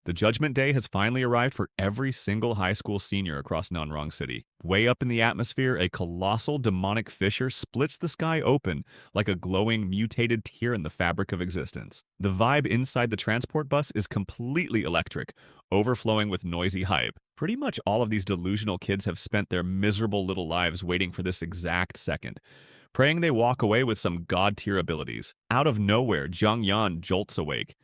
The judgment day has finally arrived for every single high school senior across Nanrong City. Way up in the atmosphere, a colossal demonic fissure splits the sky open like a glowing, mutated tear in the fabric of existence. The vibe inside the transport bus is completely electric, overflowing with noisy hype. Pretty much all of these delusional kids have spent their miserable little lives waiting for this exact second, praying they walk away with some god-tier abilities. Out of nowhere, Zhang Yan jolts awake,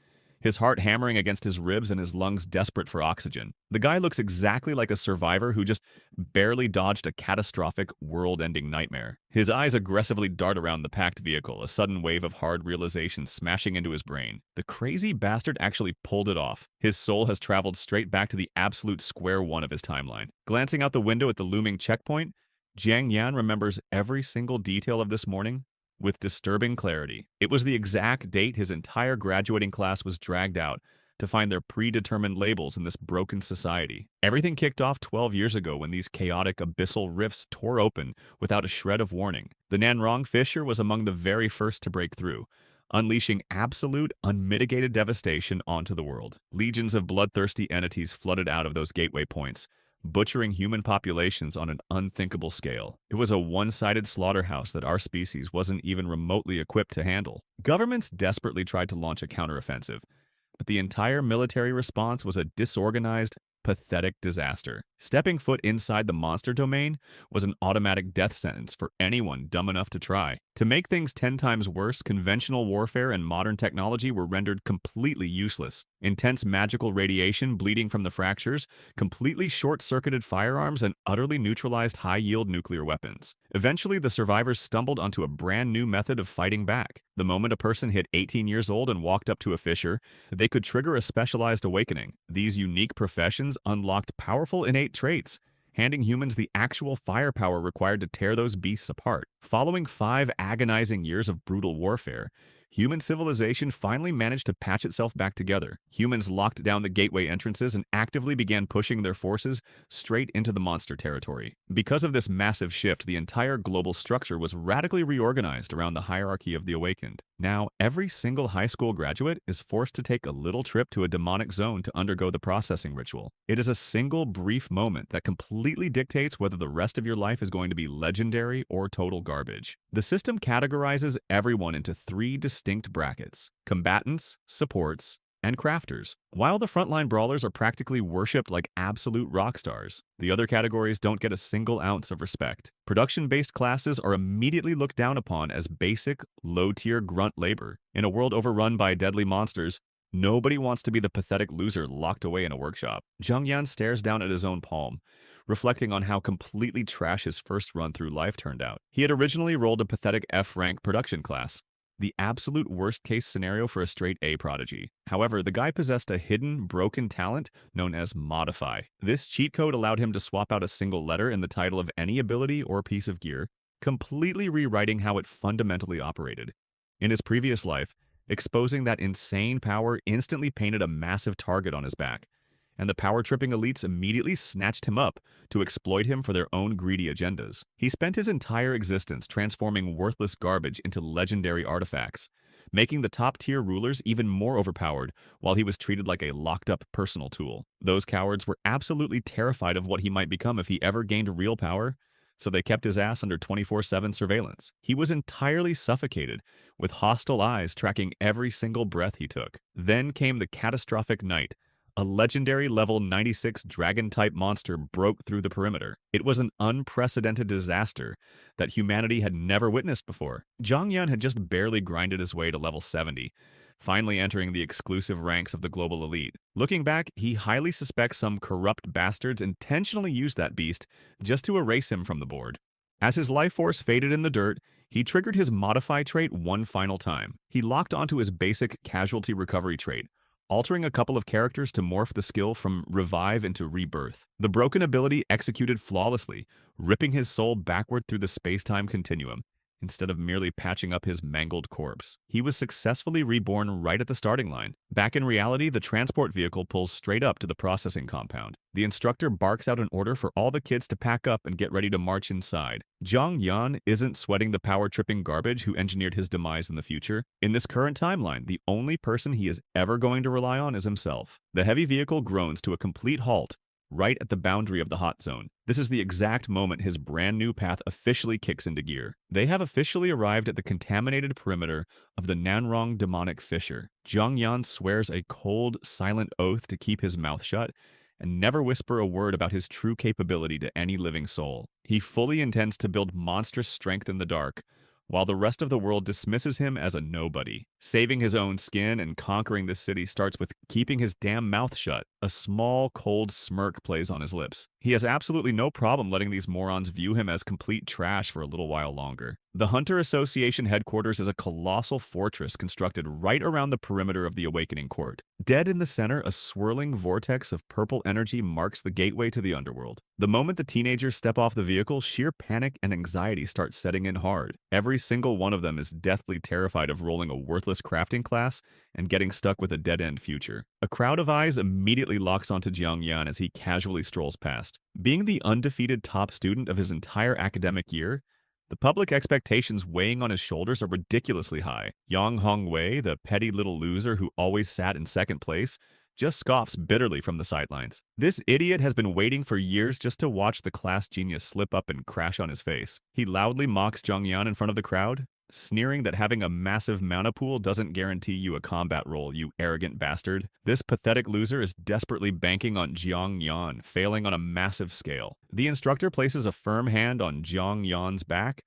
his heart hammering against his ribs and his lungs desperate for oxygen. The guy looks exactly like a survivor who just barely dodged a catastrophic, world-ending nightmare. His eyes aggressively dart around the packed vehicle, a sudden wave of hard realization smashing into his brain. The crazy bastard actually pulled it off. His soul has traveled straight back to the absolute square one of his timeline. Glancing out the window at the looming checkpoint, Jiang Yan remembers every single detail of this morning with disturbing clarity. It was the exact date his entire graduating class was dragged out to find their predetermined labels in this broken society. Everything kicked off 12 years ago when these chaotic abyssal rifts tore open without a shred of warning. The Nanrong fissure was among the very first to break through, unleashing absolute, unmitigated devastation onto the world. Legions of bloodthirsty entities flooded out of those gateway points, butchering human populations on an unthinkable scale. It was a one-sided slaughterhouse that our species wasn't even remotely equipped to handle. Governments desperately tried to launch a counteroffensive, but the entire military response was a disorganized, pathetic disaster. Stepping foot inside the monster domain was an automatic death sentence for anyone dumb enough to try. To make things 10 times worse, conventional warfare and modern technology were rendered completely useless. Intense magical radiation bleeding from the fractures completely short-circuited firearms and utterly neutralized high-yield nuclear weapons. Eventually, the survivors stumbled onto a brand new method of fighting back. The moment a person hit 18 years old and walked up to a fissure, they could trigger a specialized awakening. These unique professions unlocked powerful innate traits, handing humans the actual firepower required to tear those beasts apart. Following 5 agonizing years of brutal warfare, human civilization finally managed to patch itself back together. Humans locked down the gateway entrances and actively began pushing their forces straight into the monster territory. Because of this massive shift, the entire global structure was radically reorganized around the hierarchy of the awakened. Now, every single high school graduate is forced to take a little trip to a demonic zone to undergo the processing ritual. It is a single brief moment that completely dictates whether the rest of your life is going to be legendary or total garbage. The system categorizes everyone into 3 distinct brackets: combatants, supports, and crafters. While the frontline brawlers are practically worshipped like absolute rock stars, the other categories don't get a single ounce of respect. Production-based classes are immediately looked down upon as basic, low-tier grunt labor. In a world overrun by deadly monsters, nobody wants to be the pathetic loser locked away in a workshop. Zhang Yan stares down at his own palm, reflecting on how completely trash his first run through life turned out. He had originally rolled a pathetic F-rank production class, the absolute worst-case scenario for a straight A prodigy. However, the guy possessed a hidden, broken talent known as Modify. This cheat code allowed him to swap out a single letter in the title of any ability or piece of gear, completely rewriting how it fundamentally operated. In his previous life, exposing that insane power instantly painted a massive target on his back, and the power-tripping elites immediately snatched him up to exploit him for their own greedy agendas. He spent his entire existence transforming worthless garbage into legendary artifacts, making the top-tier rulers even more overpowered while he was treated like a locked-up personal tool. Those cowards were absolutely terrified of what he might become if he ever gained real power, so they kept his ass under 24/7 surveillance. He was entirely suffocated, with hostile eyes tracking every single breath he took. Then came the catastrophic night. A legendary level 96 dragon-type monster broke through the perimeter. It was an unprecedented disaster that humanity had never witnessed before. Zhang Yan had just barely grinded his way to level 70, finally entering the exclusive ranks of the global elite. Looking back, he highly suspects some corrupt bastards intentionally used that beast just to erase him from the board. As his life force faded in the dirt, he triggered his Modify trait one final time. He locked onto his basic Casualty Recovery trait, altering a couple of characters to morph the skill from Revive into Rebirth. The broken ability executed flawlessly, ripping his soul backward through the space-time continuum, instead of merely patching up his mangled corpse. He was successfully reborn right at the starting line. Back in reality, the transport vehicle pulls straight up to the processing compound. The instructor barks out an order for all the kids to pack up and get ready to march inside. Jong Yan isn't sweating the power-tripping garbage who engineered his demise in the future. In this current timeline, the only person he is ever going to rely on is himself. The heavy vehicle groans to a complete halt right at the boundary of the hot zone. This is the exact moment his brand new path officially kicks into gear. They have officially arrived at the contaminated perimeter of the Nanrong demonic fissure. Zhang Yan swears a cold, silent oath to keep his mouth shut and never whisper a word about his true capability to any living soul. He fully intends to build monstrous strength in the dark, while the rest of the world dismisses him as a nobody. Saving his own skin and conquering this city starts with keeping his damn mouth shut. A small, cold smirk plays on his lips. He has absolutely no problem letting these morons view him as complete trash for a little while longer. The Hunter Association headquarters is a colossal fortress constructed right around the perimeter of the Awakening Court. Dead in the center, a swirling vortex of purple energy marks the gateway to the underworld. The moment the teenagers step off the vehicle, sheer panic and anxiety start setting in hard. Every single one of them is deathly terrified of rolling a worthless crafting class and getting stuck with a dead-end future. A crowd of eyes immediately locks onto Jiang Yan as he casually strolls past. Being the undefeated top student of his entire academic year, the public expectations weighing on his shoulders are ridiculously high. Yang Hongwei, the petty little loser who always sat in second place, just scoffs bitterly from the sidelines. This idiot has been waiting for years just to watch the class genius slip up and crash on his face. He loudly mocks Zhang Yan in front of the crowd, sneering that having a massive mana pool doesn't guarantee you a combat role, you arrogant bastard. This pathetic loser is desperately banking on Jiang Yan, failing on a massive scale. The instructor places a firm hand on Jiang Yan's back,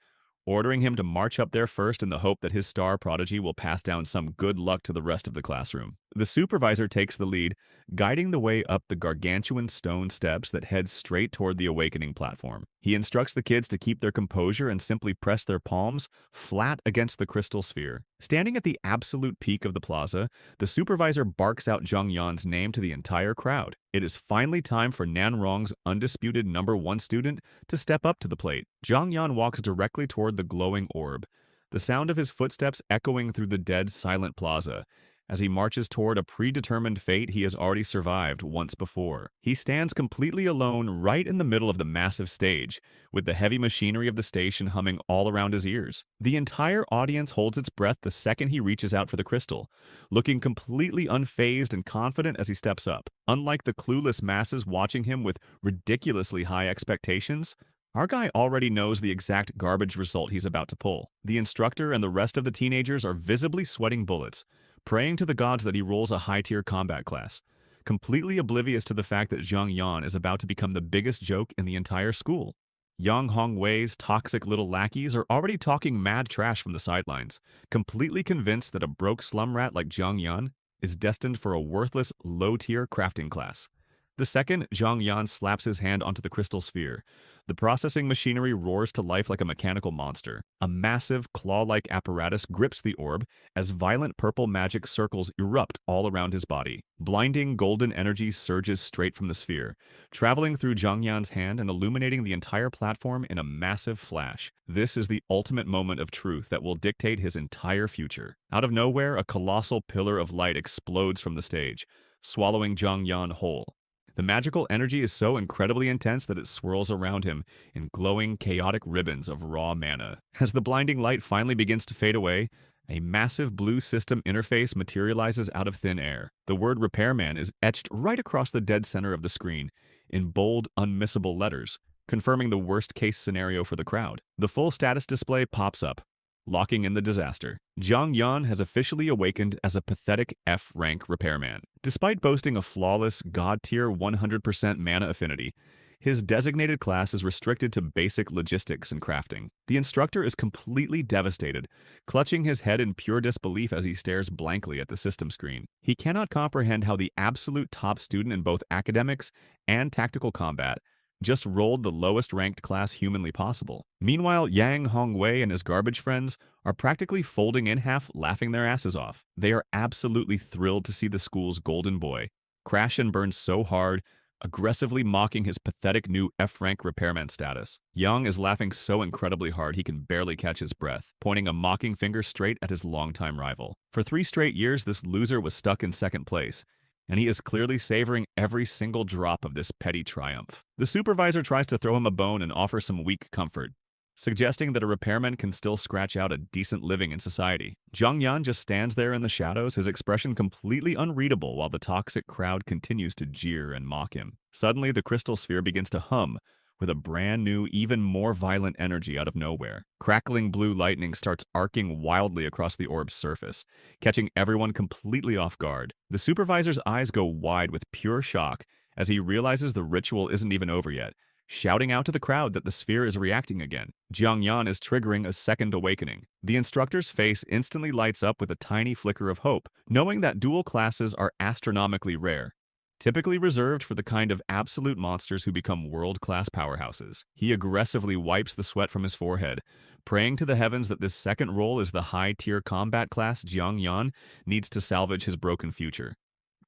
ordering him to march up there first in the hope that his star prodigy will pass down some good luck to the rest of the classroom. The supervisor takes the lead, guiding the way up the gargantuan stone steps that head straight toward the awakening platform. He instructs the kids to keep their composure and simply press their palms flat against the crystal sphere. Standing at the absolute peak of the plaza, the supervisor barks out Zhang Yan's name to the entire crowd. It is finally time for Nanrong's undisputed #1 student to step up to the plate. Zhang Yan walks directly toward the glowing orb, the sound of his footsteps echoing through the dead, silent plaza, as he marches toward a predetermined fate he has already survived once before. He stands completely alone right in the middle of the massive stage, with the heavy machinery of the station humming all around his ears. The entire audience holds its breath the second he reaches out for the crystal, looking completely unfazed and confident as he steps up. Unlike the clueless masses watching him with ridiculously high expectations, our guy already knows the exact garbage result he's about to pull. The instructor and the rest of the teenagers are visibly sweating bullets, praying to the gods that he rolls a high-tier combat class, completely oblivious to the fact that Zhang Yan is about to become the biggest joke in the entire school. Yang Hongwei's toxic little lackeys are already talking mad trash from the sidelines, completely convinced that a broke slum rat like Zhang Yan is destined for a worthless, low-tier crafting class. The second Zhang Yan slaps his hand onto the crystal sphere, the processing machinery roars to life like a mechanical monster. A massive, claw-like apparatus grips the orb as violent purple magic circles erupt all around his body. Blinding golden energy surges straight from the sphere, traveling through Zhang Yan's hand and illuminating the entire platform in a massive flash. This is the ultimate moment of truth that will dictate his entire future. Out of nowhere, a colossal pillar of light explodes from the stage, swallowing Zhang Yan whole. The magical energy is so incredibly intense that it swirls around him in glowing, chaotic ribbons of raw mana. As the blinding light finally begins to fade away, a massive blue system interface materializes out of thin air. The word Repairman is etched right across the dead center of the screen in bold, unmissable letters, confirming the worst-case scenario for the crowd. The full status display pops up, locking in the disaster. Zhang Yan has officially awakened as a pathetic F-rank repairman. Despite boasting a flawless, god-tier 100% mana affinity, his designated class is restricted to basic logistics and crafting. The instructor is completely devastated, clutching his head in pure disbelief as he stares blankly at the system screen. He cannot comprehend how the absolute top student in both academics and tactical combat just rolled the lowest ranked class humanly possible. Meanwhile, Yang Hongwei and his garbage friends are practically folding in half, laughing their asses off. They are absolutely thrilled to see the school's golden boy crash and burn so hard, aggressively mocking his pathetic new F-rank repairman status. Young is laughing so incredibly hard he can barely catch his breath, pointing a mocking finger straight at his longtime rival. For 3 straight years, this loser was stuck in second place, and he is clearly savoring every single drop of this petty triumph. The supervisor tries to throw him a bone and offer some weak comfort, suggesting that a repairman can still scratch out a decent living in society. Jung Yan just stands there in the shadows, his expression completely unreadable while the toxic crowd continues to jeer and mock him. Suddenly, the crystal sphere begins to hum with a brand new, even more violent energy out of nowhere. Crackling blue lightning starts arcing wildly across the orb's surface, catching everyone completely off guard. The supervisor's eyes go wide with pure shock as he realizes the ritual isn't even over yet, shouting out to the crowd that the sphere is reacting again. Jiang Yan is triggering a second awakening. The instructor's face instantly lights up with a tiny flicker of hope, knowing that dual classes are astronomically rare, typically reserved for the kind of absolute monsters who become world-class powerhouses. He aggressively wipes the sweat from his forehead, praying to the heavens that this second role is the high-tier combat class Jiang Yan needs to salvage his broken future.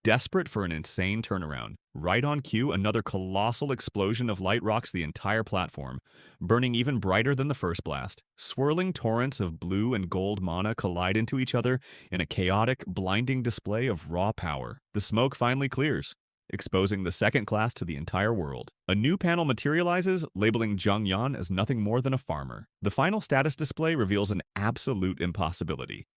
Desperate for an insane turnaround, right on cue, another colossal explosion of light rocks the entire platform, burning even brighter than the first blast. Swirling torrents of blue and gold mana collide into each other in a chaotic, blinding display of raw power. The smoke finally clears, exposing the second class to the entire world. A new panel materializes, labeling Zhang Yan as nothing more than a farmer. The final status display reveals an absolute impossibility: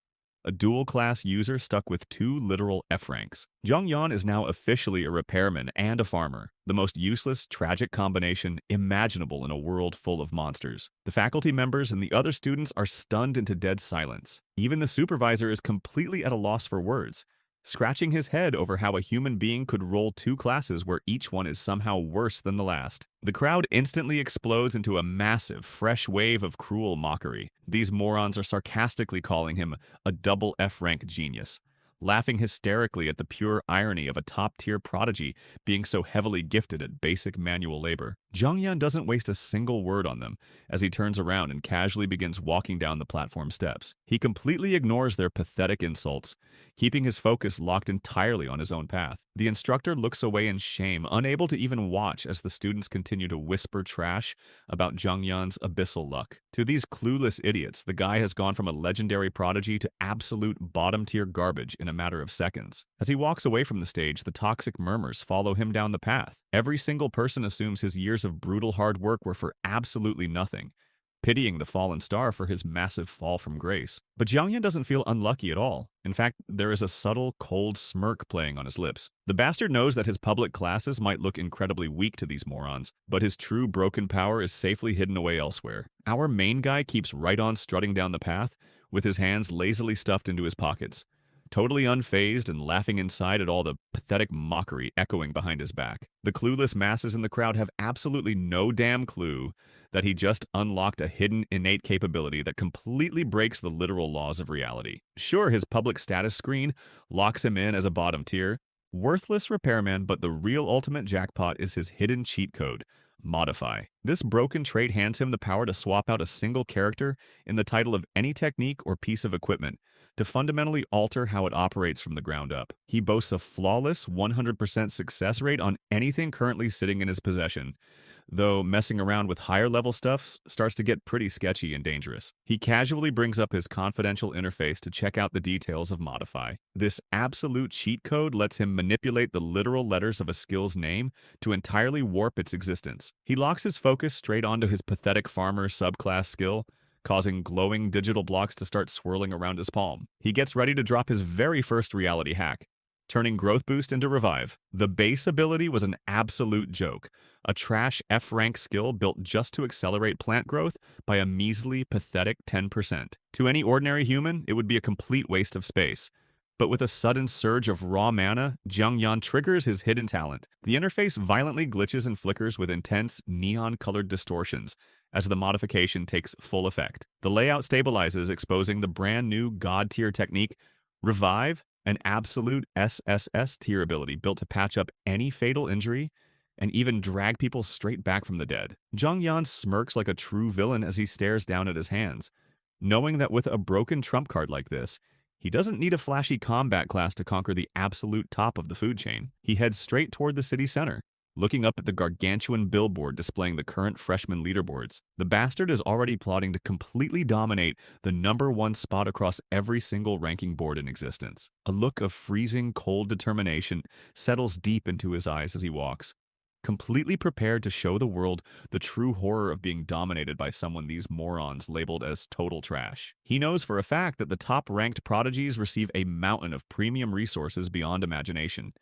a dual-class user stuck with 2 literal F-ranks. Zhang Yan is now officially a repairman and a farmer, the most useless, tragic combination imaginable in a world full of monsters. The faculty members and the other students are stunned into dead silence. Even the supervisor is completely at a loss for words, scratching his head over how a human being could roll 2 classes where each one is somehow worse than the last. The crowd instantly explodes into a massive, fresh wave of cruel mockery. These morons are sarcastically calling him a double F-rank genius, laughing hysterically at the pure irony of a top-tier prodigy being so heavily gifted at basic manual labor. Zhang Yan doesn't waste a single word on them as he turns around and casually begins walking down the platform steps. He completely ignores their pathetic insults, keeping his focus locked entirely on his own path. The instructor looks away in shame, unable to even watch as the students continue to whisper trash about Zhang Yan's abyssal luck. To these clueless idiots, the guy has gone from a legendary prodigy to absolute bottom-tier garbage in a matter of seconds. As he walks away from the stage, the toxic murmurs follow him down the path. Every single person assumes his years of brutal hard work were for absolutely nothing, pitying the fallen star for his massive fall from grace. But Jiang Yan doesn't feel unlucky at all. In fact, there is a subtle, cold smirk playing on his lips. The bastard knows that his public classes might look incredibly weak to these morons, but his true broken power is safely hidden away elsewhere. Our main guy keeps right on strutting down the path, with his hands lazily stuffed into his pockets, totally unfazed and laughing inside at all the pathetic mockery echoing behind his back. The clueless masses in the crowd have absolutely no damn clue that he just unlocked a hidden innate capability that completely breaks the literal laws of reality. Sure, his public status screen locks him in as a bottom tier, worthless repairman, but the real ultimate jackpot is his hidden cheat code: Modify. This broken trait hands him the power to swap out a single character in the title of any technique or piece of equipment to fundamentally alter how it operates from the ground up. He boasts a flawless 100% success rate on anything currently sitting in his possession, though messing around with higher-level stuff starts to get pretty sketchy and dangerous. He casually brings up his confidential interface to check out the details of Modify. This absolute cheat code lets him manipulate the literal letters of a skill's name to entirely warp its existence. He locks his focus straight onto his pathetic farmer subclass skill, causing glowing digital blocks to start swirling around his palm. He gets ready to drop his very first reality hack, turning Growth Boost into Revive. The base ability was an absolute joke, a trash F-rank skill built just to accelerate plant growth by a measly, pathetic 10%. To any ordinary human, it would be a complete waste of space. But with a sudden surge of raw mana, Jiang Yan triggers his hidden talent. The interface violently glitches and flickers with intense, neon-colored distortions as the modification takes full effect. The layout stabilizes, exposing the brand new god-tier technique, Revive, an absolute SSS tier ability built to patch up any fatal injury and even drag people straight back from the dead. Zhang Yan smirks like a true villain as he stares down at his hands, knowing that with a broken trump card like this, he doesn't need a flashy combat class to conquer the absolute top of the food chain. He heads straight toward the city center, looking up at the gargantuan billboard displaying the current freshman leaderboards. The bastard is already plotting to completely dominate the #1 spot across every single ranking board in existence. A look of freezing, cold determination settles deep into his eyes as he walks, completely prepared to show the world the true horror of being dominated by someone these morons labeled as total trash. He knows for a fact that the top-ranked prodigies receive a mountain of premium resources beyond imagination,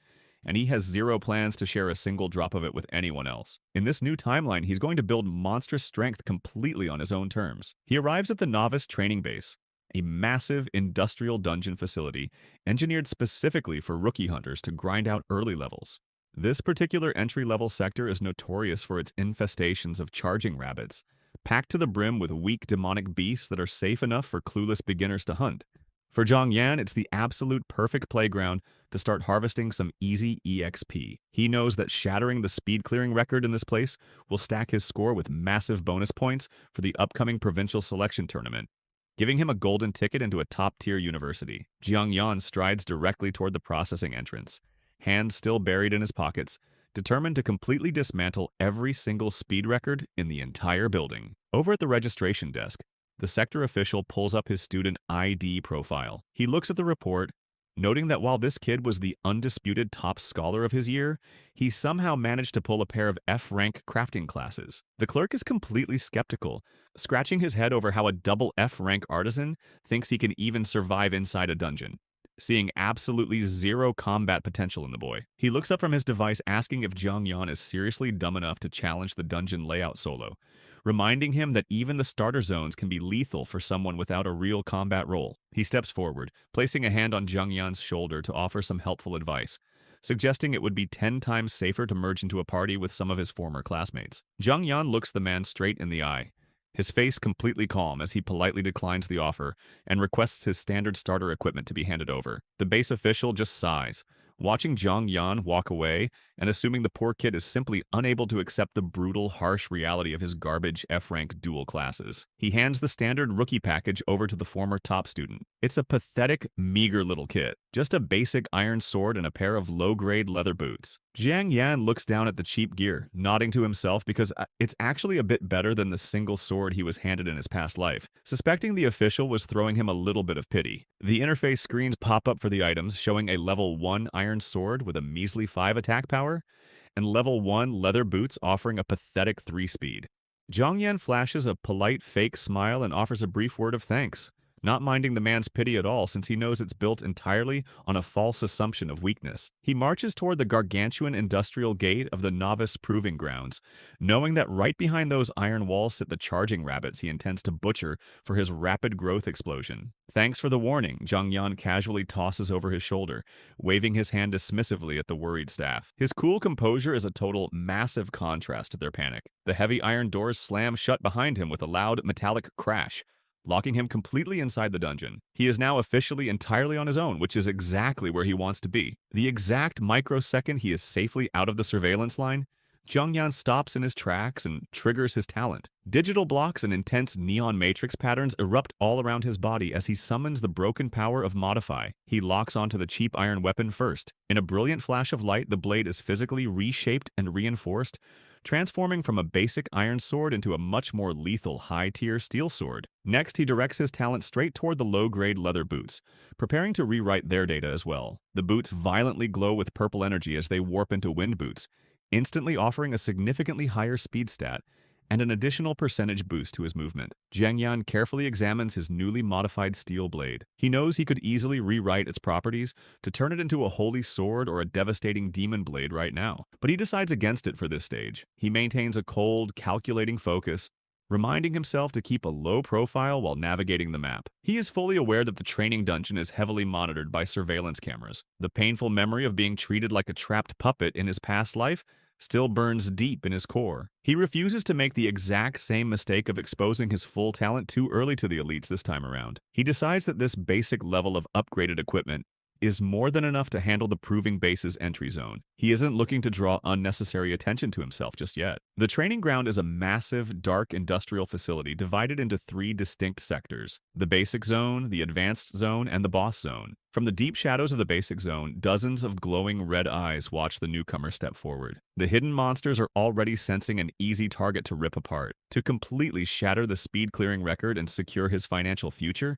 and he has zero plans to share a single drop of it with anyone else. In this new timeline, he's going to build monstrous strength completely on his own terms. He arrives at the Novice Training Base, a massive industrial dungeon facility engineered specifically for rookie hunters to grind out early levels. This particular entry-level sector is notorious for its infestations of charging rabbits, packed to the brim with weak demonic beasts that are safe enough for clueless beginners to hunt. For Zhang Yan, it's the absolute perfect playground to start harvesting some easy EXP. He knows that shattering the speed clearing record in this place will stack his score with massive bonus points for the upcoming provincial selection tournament, giving him a golden ticket into a top-tier university. Jiang Yan strides directly toward the processing entrance, hands still buried in his pockets, determined to completely dismantle every single speed record in the entire building. Over at the registration desk, the sector official pulls up his student ID profile. He looks at the report, noting that while this kid was the undisputed top scholar of his year, he somehow managed to pull a pair of F-rank crafting classes. The clerk is completely skeptical, scratching his head over how a double F-rank artisan thinks he can even survive inside a dungeon, seeing absolutely zero combat potential in the boy. He looks up from his device asking if Zhang Yan is seriously dumb enough to challenge the dungeon layout solo, reminding him that even the starter zones can be lethal for someone without a real combat role. He steps forward, placing a hand on Zhang Yan's shoulder to offer some helpful advice, suggesting it would be 10 times safer to merge into a party with some of his former classmates. Zhang Yan looks the man straight in the eye, his face completely calm as he politely declines the offer and requests his standard starter equipment to be handed over. The base official just sighs, watching Zhang Yan walk away and assuming the poor kid is simply unable to accept the brutal, harsh reality of his garbage F-rank dual classes. He hands the standard rookie package over to the former top student. It's a pathetic, meager little kit, just a basic iron sword and a pair of low-grade leather boots. Zhang Yan looks down at the cheap gear, nodding to himself because it's actually a bit better than the single sword he was handed in his past life, suspecting the official was throwing him a little bit of pity. The interface screens pop up for the items, showing a level 1 iron sword with a measly 5 attack power, and level 1 leather boots offering a pathetic 3 speed. Zhang Yan flashes a polite fake smile and offers a brief word of thanks, not minding the man's pity at all since he knows it's built entirely on a false assumption of weakness. He marches toward the gargantuan industrial gate of the Novice Proving Grounds, knowing that right behind those iron walls sit the charging rabbits he intends to butcher for his rapid growth explosion. Thanks for the warning, Zhang Yan casually tosses over his shoulder, waving his hand dismissively at the worried staff. His cool composure is a total massive contrast to their panic. The heavy iron doors slam shut behind him with a loud metallic crash, locking him completely inside the dungeon. He is now officially entirely on his own, which is exactly where he wants to be. The exact microsecond he is safely out of the surveillance line, Zhang Yan stops in his tracks and triggers his talent. Digital blocks and intense neon matrix patterns erupt all around his body as he summons the broken power of Modify. He locks onto the cheap iron weapon first. In a brilliant flash of light, the blade is physically reshaped and reinforced, transforming from a basic iron sword into a much more lethal high-tier steel sword. Next, he directs his talent straight toward the low-grade leather boots, preparing to rewrite their data as well. The boots violently glow with purple energy as they warp into wind boots, instantly offering a significantly higher speed stat and an additional percentage boost to his movement. Zhang Yan carefully examines his newly modified steel blade. He knows he could easily rewrite its properties to turn it into a holy sword or a devastating demon blade right now, but he decides against it for this stage. He maintains a cold, calculating focus, reminding himself to keep a low profile while navigating the map. He is fully aware that the training dungeon is heavily monitored by surveillance cameras. The painful memory of being treated like a trapped puppet in his past life still burns deep in his core. He refuses to make the exact same mistake of exposing his full talent too early to the elites this time around. He decides that this basic level of upgraded equipment is more than enough to handle the proving base's entry zone. He isn't looking to draw unnecessary attention to himself just yet. The training ground is a massive, dark industrial facility divided into three distinct sectors: the basic zone, the advanced zone, and the boss zone. From the deep shadows of the basic zone, dozens of glowing red eyes watch the newcomer step forward. The hidden monsters are already sensing an easy target to rip apart. To completely shatter the speed-clearing record and secure his financial future,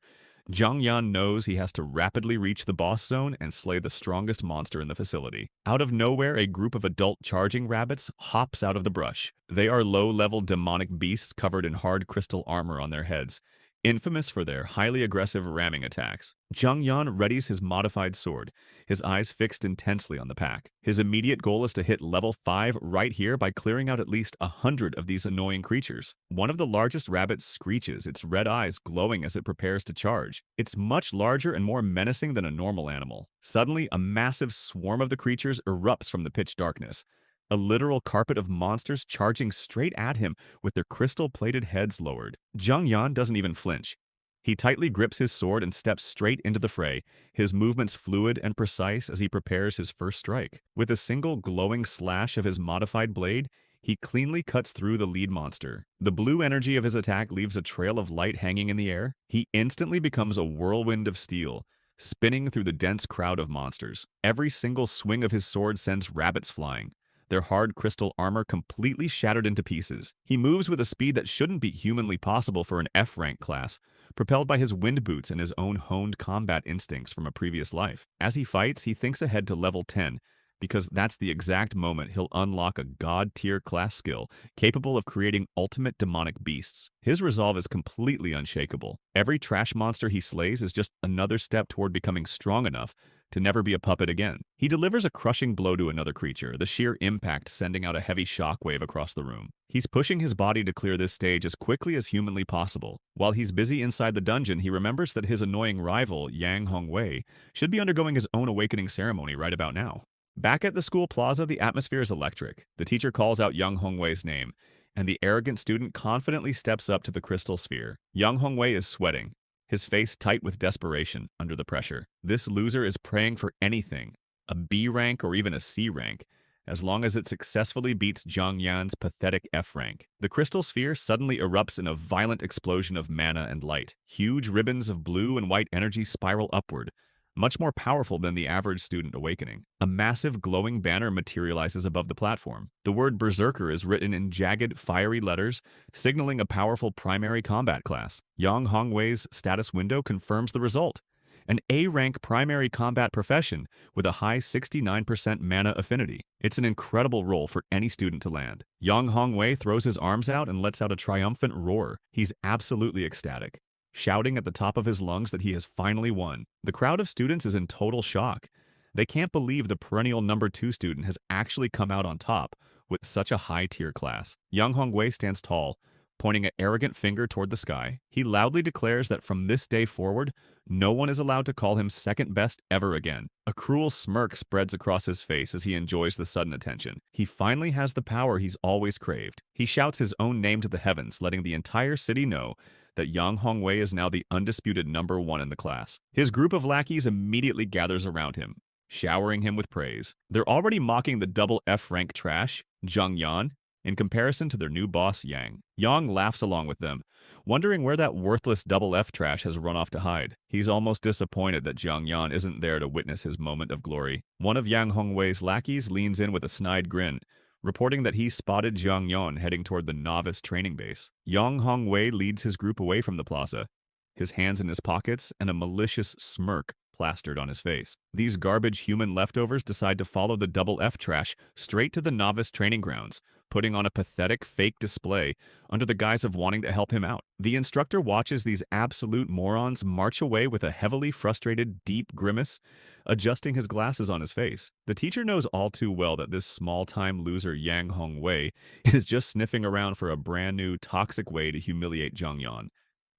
Zhang Yan knows he has to rapidly reach the boss zone and slay the strongest monster in the facility. Out of nowhere, a group of adult charging rabbits hops out of the brush. They are low-level demonic beasts covered in hard crystal armor on their heads, infamous for their highly aggressive ramming attacks. Zhang Yan readies his modified sword, his eyes fixed intensely on the pack. His immediate goal is to hit level 5 right here by clearing out at least 100 of these annoying creatures. One of the largest rabbits screeches, its red eyes glowing as it prepares to charge. It's much larger and more menacing than a normal animal. Suddenly, a massive swarm of the creatures erupts from the pitch darkness. A literal carpet of monsters charging straight at him with their crystal-plated heads lowered. Zhang Yan doesn't even flinch. He tightly grips his sword and steps straight into the fray, his movements fluid and precise as he prepares his first strike. With a single glowing slash of his modified blade, he cleanly cuts through the lead monster. The blue energy of his attack leaves a trail of light hanging in the air. He instantly becomes a whirlwind of steel, spinning through the dense crowd of monsters. Every single swing of his sword sends rabbits flying, their hard crystal armor completely shattered into pieces. He moves with a speed that shouldn't be humanly possible for an F-rank class, propelled by his wind boots and his own honed combat instincts from a previous life. As he fights, he thinks ahead to level 10, because that's the exact moment he'll unlock a god-tier class skill capable of creating ultimate demonic beasts. His resolve is completely unshakable. Every trash monster he slays is just another step toward becoming strong enough to never be a puppet again. He delivers a crushing blow to another creature, the sheer impact sending out a heavy shockwave across the room. He's pushing his body to clear this stage as quickly as humanly possible. While he's busy inside the dungeon, he remembers that his annoying rival, Yang Hongwei, should be undergoing his own awakening ceremony right about now. Back at the school plaza, the atmosphere is electric. The teacher calls out Yang Hongwei's name, and the arrogant student confidently steps up to the crystal sphere. Yang Hongwei is sweating, his face tight with desperation under the pressure. This loser is praying for anything, a B rank or even a C rank, as long as it successfully beats Zhang Yan's pathetic F rank. The crystal sphere suddenly erupts in a violent explosion of mana and light. Huge ribbons of blue and white energy spiral upward, much more powerful than the average student awakening. A massive glowing banner materializes above the platform. The word Berserker is written in jagged, fiery letters, signaling a powerful primary combat class. Yang Hongwei's status window confirms the result: an A-rank primary combat profession with a high 69% mana affinity. It's an incredible role for any student to land. Yang Hongwei throws his arms out and lets out a triumphant roar. He's absolutely ecstatic, shouting at the top of his lungs that he has finally won. The crowd of students is in total shock. They can't believe the perennial number 2 student has actually come out on top with such a high-tier class. Yang Hongwei stands tall, pointing an arrogant finger toward the sky. He loudly declares that from this day forward, no one is allowed to call him second best ever again. A cruel smirk spreads across his face as he enjoys the sudden attention. He finally has the power he's always craved. He shouts his own name to the heavens, letting the entire city know that Yang Hongwei is now the undisputed number 1 in the class. His group of lackeys immediately gathers around him, showering him with praise. They're already mocking the double F-rank trash, Zhang Yan, in comparison to their new boss, Yang. Yang laughs along with them, wondering where that worthless double F trash has run off to hide. He's almost disappointed that Zhang Yan isn't there to witness his moment of glory. One of Yang Hongwei's lackeys leans in with a snide grin, reporting that he spotted Zhang Yan heading toward the novice training base. Yang Hongwei leads his group away from the plaza, his hands in his pockets and a malicious smirk plastered on his face. These garbage human leftovers decide to follow the double F trash straight to the novice training grounds, putting on a pathetic fake display under the guise of wanting to help him out. The instructor watches these absolute morons march away with a heavily frustrated, deep grimace, adjusting his glasses on his face. The teacher knows all too well that this small-time loser Yang Hongwei is just sniffing around for a brand new, toxic way to humiliate Zhang Yan,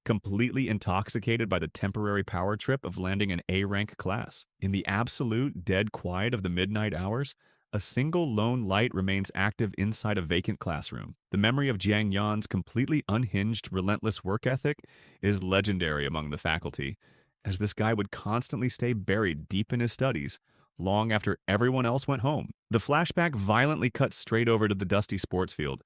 completely intoxicated by the temporary power trip of landing an A-rank class. In the absolute dead quiet of the midnight hours, a single lone light remains active inside a vacant classroom. The memory of Zhang Yan's completely unhinged, relentless work ethic is legendary among the faculty, as this guy would constantly stay buried deep in his studies long after everyone else went home. The flashback violently cuts straight over to the dusty sports field,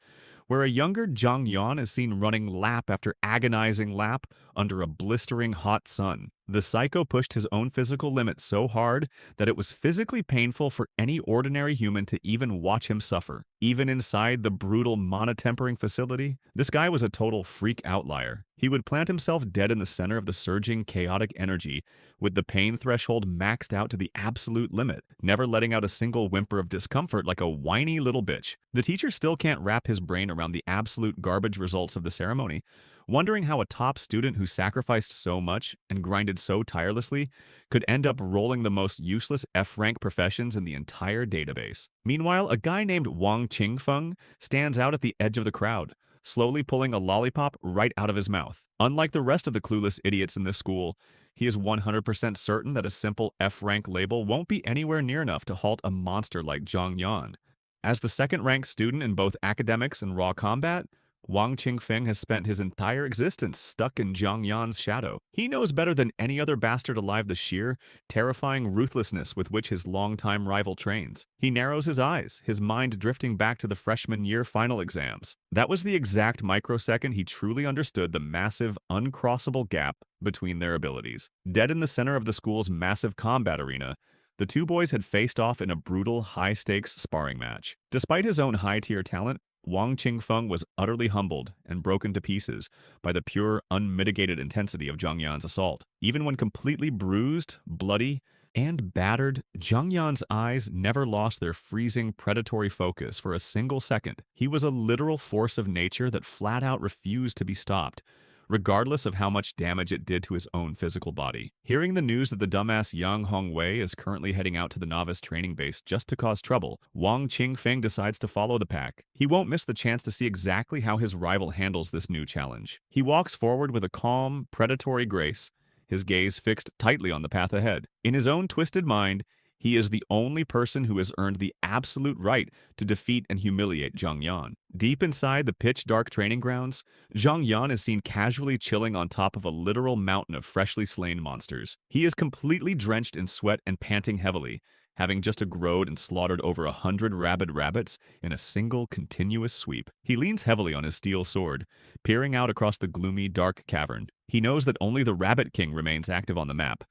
where a younger Jong Yeon is seen running lap after agonizing lap under a blistering hot sun. The psycho pushed his own physical limit so hard that it was physically painful for any ordinary human to even watch him suffer. Even inside the brutal monotempering facility, this guy was a total freak outlier. He would plant himself dead in the center of the surging, chaotic energy, with the pain threshold maxed out to the absolute limit, never letting out a single whimper of discomfort like a whiny little bitch. The teacher still can't wrap his brain around the absolute garbage results of the ceremony, wondering how a top student who sacrificed so much and grinded so tirelessly could end up rolling the most useless F-rank professions in the entire database. Meanwhile, a guy named Wang Qingfeng stands out at the edge of the crowd, slowly pulling a lollipop right out of his mouth. Unlike the rest of the clueless idiots in this school, he is 100% certain that a simple F-rank label won't be anywhere near enough to halt a monster like Zhang Yan. As the second-ranked student in both academics and raw combat, Wang Qingfeng has spent his entire existence stuck in Zhang Yan's shadow. He knows better than any other bastard alive the sheer, terrifying ruthlessness with which his longtime rival trains. He narrows his eyes, his mind drifting back to the freshman year final exams. That was the exact microsecond he truly understood the massive, uncrossable gap between their abilities. Dead in the center of the school's massive combat arena, the two boys had faced off in a brutal, high-stakes sparring match. Despite his own high-tier talent, Wang Qingfeng was utterly humbled and broken to pieces by the pure, unmitigated intensity of Zhang Yan's assault. Even when completely bruised, bloody, and battered, Zhang Yan's eyes never lost their freezing, predatory focus for a single second. He was a literal force of nature that flat-out refused to be stopped, regardless of how much damage it did to his own physical body. Hearing the news that the dumbass Yang Hongwei is currently heading out to the novice training base just to cause trouble, Wang Qingfeng decides to follow the pack. He won't miss the chance to see exactly how his rival handles this new challenge. He walks forward with a calm, predatory grace, his gaze fixed tightly on the path ahead. In his own twisted mind, he is the only person who has earned the absolute right to defeat and humiliate Zhang Yan. Deep inside the pitch-dark training grounds, Zhang Yan is seen casually chilling on top of a literal mountain of freshly slain monsters. He is completely drenched in sweat and panting heavily, having just aggroed and slaughtered over 100 rabid rabbits in a single continuous sweep. He leans heavily on his steel sword, peering out across the gloomy, dark cavern. He knows that only the Rabbit King remains active on the map,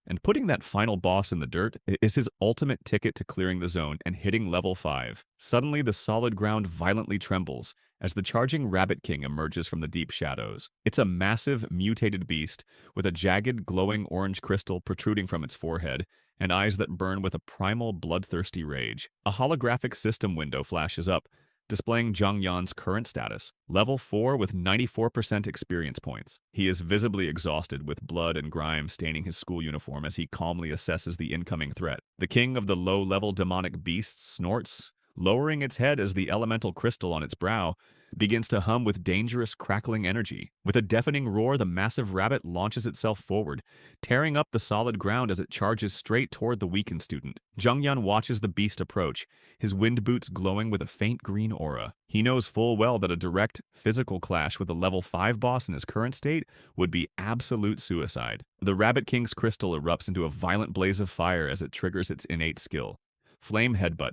and putting that final boss in the dirt is his ultimate ticket to clearing the zone and hitting level 5. Suddenly, the solid ground violently trembles as the charging Rabbit King emerges from the deep shadows. It's a massive, mutated beast with a jagged, glowing orange crystal protruding from its forehead and eyes that burn with a primal, bloodthirsty rage. A holographic system window flashes up, displaying Zhang Yan's current status, level 4 with 94% experience points. He is visibly exhausted, with blood and grime staining his school uniform as he calmly assesses the incoming threat. The king of the low-level demonic beasts snorts, lowering its head as the elemental crystal on its brow begins to hum with dangerous, crackling energy. With a deafening roar, the massive rabbit launches itself forward, tearing up the solid ground as it charges straight toward the weakened student. Zhang Yan watches the beast approach, his wind boots glowing with a faint green aura. He knows full well that a direct, physical clash with a level 5 boss in his current state would be absolute suicide. The Rabbit King's crystal erupts into a violent blaze of fire as it triggers its innate skill, Flame Headbutt,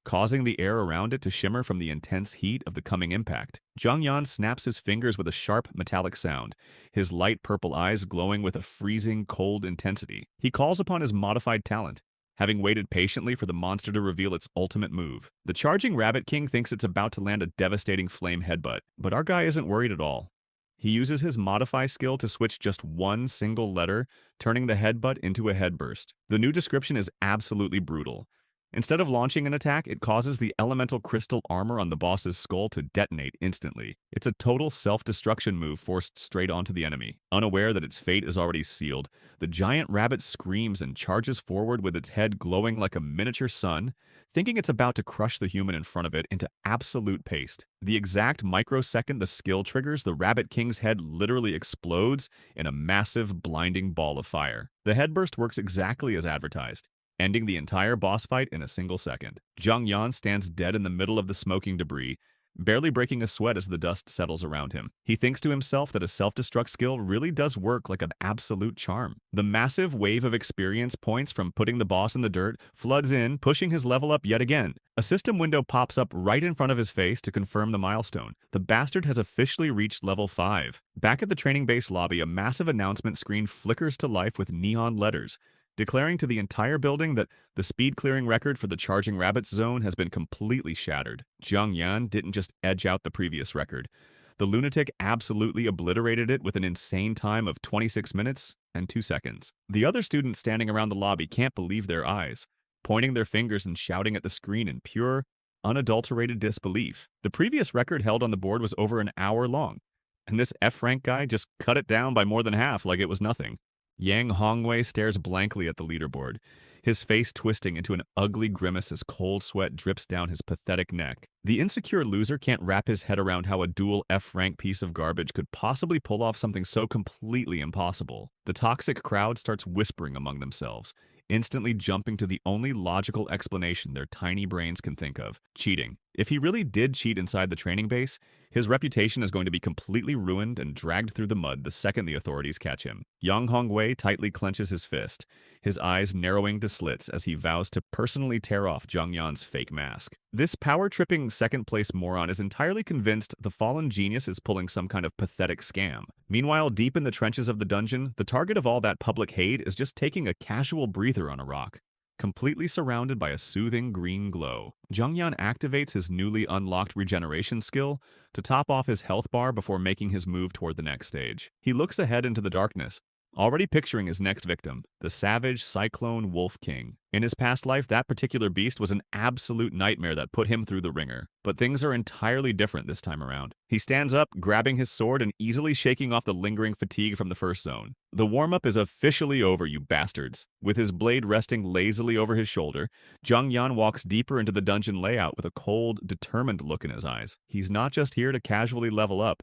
causing the air around it to shimmer from the intense heat of the coming impact. Zhang Yan snaps his fingers with a sharp, metallic sound, his light purple eyes glowing with a freezing, cold intensity. He calls upon his modified talent, having waited patiently for the monster to reveal its ultimate move. The charging Rabbit King thinks it's about to land a devastating flame headbutt, but our guy isn't worried at all. He uses his Modify skill to switch just one single letter, turning the headbutt into a headburst. The new description is absolutely brutal. Instead of launching an attack, it causes the elemental crystal armor on the boss's skull to detonate instantly. It's a total self-destruction move forced straight onto the enemy. Unaware that its fate is already sealed, the giant rabbit screams and charges forward with its head glowing like a miniature sun, thinking it's about to crush the human in front of it into absolute paste. The exact microsecond the skill triggers, the Rabbit King's head literally explodes in a massive, blinding ball of fire. The headburst works exactly as advertised, ending the entire boss fight in a single second. Zhang Yan stands dead in the middle of the smoking debris, barely breaking a sweat as the dust settles around him. He thinks to himself that a self-destruct skill really does work like an absolute charm. The massive wave of experience points from putting the boss in the dirt floods in, pushing his level up yet again. A system window pops up right in front of his face to confirm the milestone. The bastard has officially reached level 5. Back at the training base lobby, a massive announcement screen flickers to life with neon letters, declaring to the entire building that the speed clearing record for the Charging Rabbits zone has been completely shattered. Zhang Yan didn't just edge out the previous record. The lunatic absolutely obliterated it with an insane time of 26 minutes and 2 seconds. The other students standing around the lobby can't believe their eyes, pointing their fingers and shouting at the screen in pure, unadulterated disbelief. The previous record held on the board was over an hour long, and this F-rank guy just cut it down by more than half like it was nothing. Yang Hongwei stares blankly at the leaderboard, his face twisting into an ugly grimace as cold sweat drips down his pathetic neck. The insecure loser can't wrap his head around how a dual F-rank piece of garbage could possibly pull off something so completely impossible. The toxic crowd starts whispering among themselves, instantly jumping to the only logical explanation their tiny brains can think of: cheating. If he really did cheat inside the training base, his reputation is going to be completely ruined and dragged through the mud the second the authorities catch him. Yang Hongwei tightly clenches his fist, his eyes narrowing to slits as he vows to personally tear off Zhang Yan's fake mask. This power-tripping second-place moron is entirely convinced the fallen genius is pulling some kind of pathetic scam. Meanwhile, deep in the trenches of the dungeon, the target of all that public hate is just taking a casual breather on a rock, completely surrounded by a soothing green glow. Zhang Yan activates his newly unlocked regeneration skill to top off his health bar before making his move toward the next stage. He looks ahead into the darkness, already picturing his next victim, the savage Cyclone Wolf King. In his past life, that particular beast was an absolute nightmare that put him through the ringer. But things are entirely different this time around. He stands up, grabbing his sword and easily shaking off the lingering fatigue from the first zone. The warm-up is officially over, you bastards. With his blade resting lazily over his shoulder, Zhang Yan walks deeper into the dungeon layout with a cold, determined look in his eyes. He's not just here to casually level up.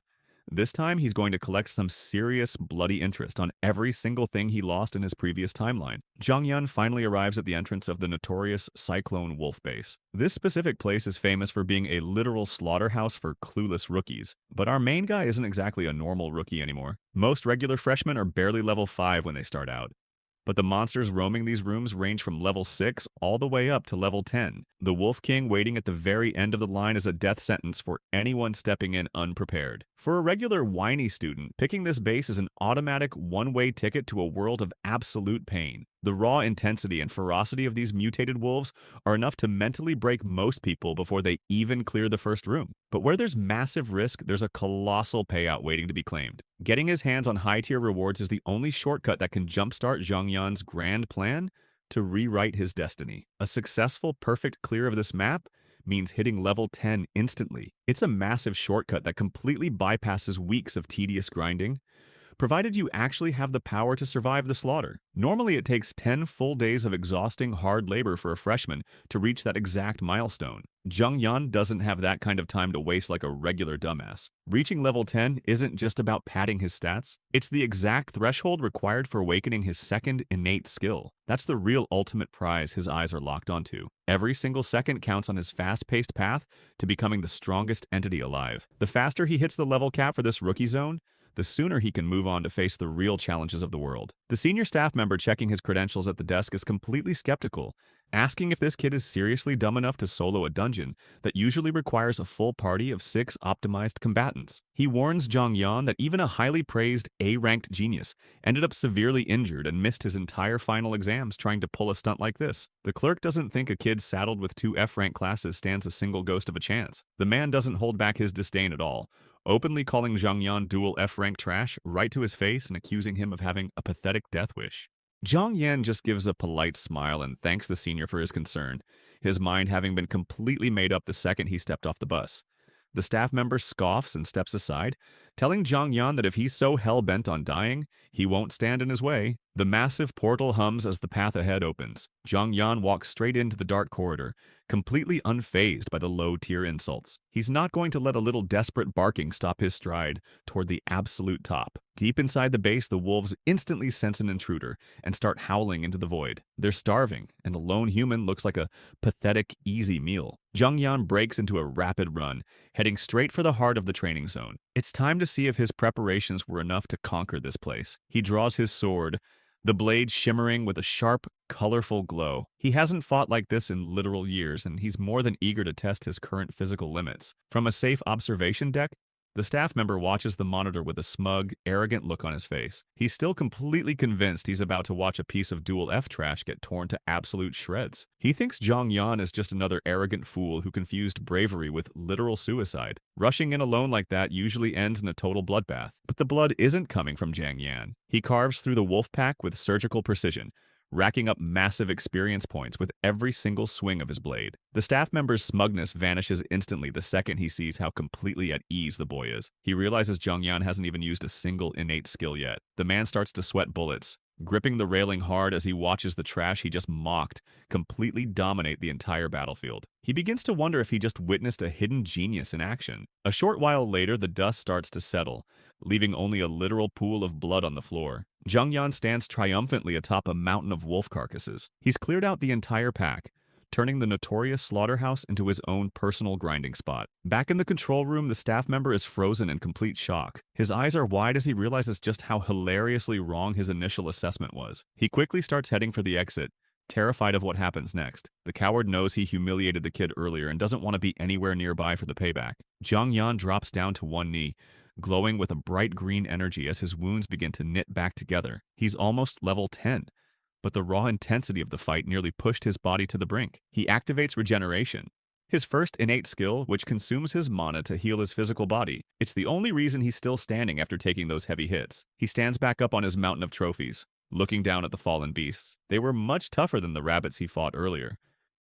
This time, he's going to collect some serious, bloody interest on every single thing he lost in his previous timeline. Zhang Yan finally arrives at the entrance of the notorious Cyclone Wolf Base. This specific place is famous for being a literal slaughterhouse for clueless rookies. But our main guy isn't exactly a normal rookie anymore. Most regular freshmen are barely level 5 when they start out. But the monsters roaming these rooms range from level 6 all the way up to level 10. The Wolf King waiting at the very end of the line is a death sentence for anyone stepping in unprepared. For a regular whiny student, picking this base is an automatic one-way ticket to a world of absolute pain. The raw intensity and ferocity of these mutated wolves are enough to mentally break most people before they even clear the first room. But where there's massive risk, there's a colossal payout waiting to be claimed. Getting his hands on high-tier rewards is the only shortcut that can jumpstart Zhang Yan's grand plan to rewrite his destiny. A successful, perfect clear of this map means hitting level 10 instantly. It's a massive shortcut that completely bypasses weeks of tedious grinding, provided you actually have the power to survive the slaughter. Normally, it takes 10 full days of exhausting hard labor for a freshman to reach that exact milestone. Zhang Yan doesn't have that kind of time to waste like a regular dumbass. Reaching level 10 isn't just about padding his stats, it's the exact threshold required for awakening his second innate skill. That's the real ultimate prize his eyes are locked onto. Every single second counts on his fast-paced path to becoming the strongest entity alive. The faster he hits the level cap for this rookie zone, the sooner he can move on to face the real challenges of the world. The senior staff member checking his credentials at the desk is completely skeptical, asking if this kid is seriously dumb enough to solo a dungeon that usually requires a full party of 6 optimized combatants. He warns Zhang Yan that even a highly praised A-ranked genius ended up severely injured and missed his entire final exams trying to pull a stunt like this. The clerk doesn't think a kid saddled with 2 F-rank classes stands a single ghost of a chance. The man doesn't hold back his disdain at all, openly calling Zhang Yan dual F-rank trash right to his face and accusing him of having a pathetic death wish. Zhang Yan just gives a polite smile and thanks the senior for his concern, his mind having been completely made up the second he stepped off the bus. The staff member scoffs and steps aside, telling Zhang Yan that if he's so hell-bent on dying, he won't stand in his way. The massive portal hums as the path ahead opens. Zhang Yan walks straight into the dark corridor, completely unfazed by the low-tier insults. He's not going to let a little desperate barking stop his stride toward the absolute top. Deep inside the base, the wolves instantly sense an intruder and start howling into the void. They're starving, and a lone human looks like a pathetic, easy meal. Zhang Yan breaks into a rapid run, heading straight for the heart of the training zone. It's time to see if his preparations were enough to conquer this place. He draws his sword, the blade shimmering with a sharp, colorful glow. He hasn't fought like this in literal years, and he's more than eager to test his current physical limits. From a safe observation deck, the staff member watches the monitor with a smug, arrogant look on his face. He's still completely convinced he's about to watch a piece of dual F trash get torn to absolute shreds. He thinks Zhang Yan is just another arrogant fool who confused bravery with literal suicide. Rushing in alone like that usually ends in a total bloodbath. But the blood isn't coming from Zhang Yan. He carves through the wolf pack with surgical precision, racking up massive experience points with every single swing of his blade. The staff member's smugness vanishes instantly the second he sees how completely at ease the boy is. He realizes Zhang Yan hasn't even used a single innate skill yet. The man starts to sweat bullets, gripping the railing hard as he watches the trash he just mocked completely dominate the entire battlefield. He begins to wonder if he just witnessed a hidden genius in action. A short while later, the dust starts to settle, leaving only a literal pool of blood on the floor. Zhang Yan stands triumphantly atop a mountain of wolf carcasses. He's cleared out the entire pack, turning the notorious slaughterhouse into his own personal grinding spot. Back in the control room, the staff member is frozen in complete shock. His eyes are wide as he realizes just how hilariously wrong his initial assessment was. He quickly starts heading for the exit, terrified of what happens next. The coward knows he humiliated the kid earlier and doesn't want to be anywhere nearby for the payback. Zhang Yan drops down to one knee, glowing with a bright green energy as his wounds begin to knit back together. He's almost level 10, but the raw intensity of the fight nearly pushed his body to the brink. He activates regeneration, his first innate skill, which consumes his mana to heal his physical body. It's the only reason he's still standing after taking those heavy hits. He stands back up on his mountain of trophies, looking down at the fallen beasts. They were much tougher than the rabbits he fought earlier,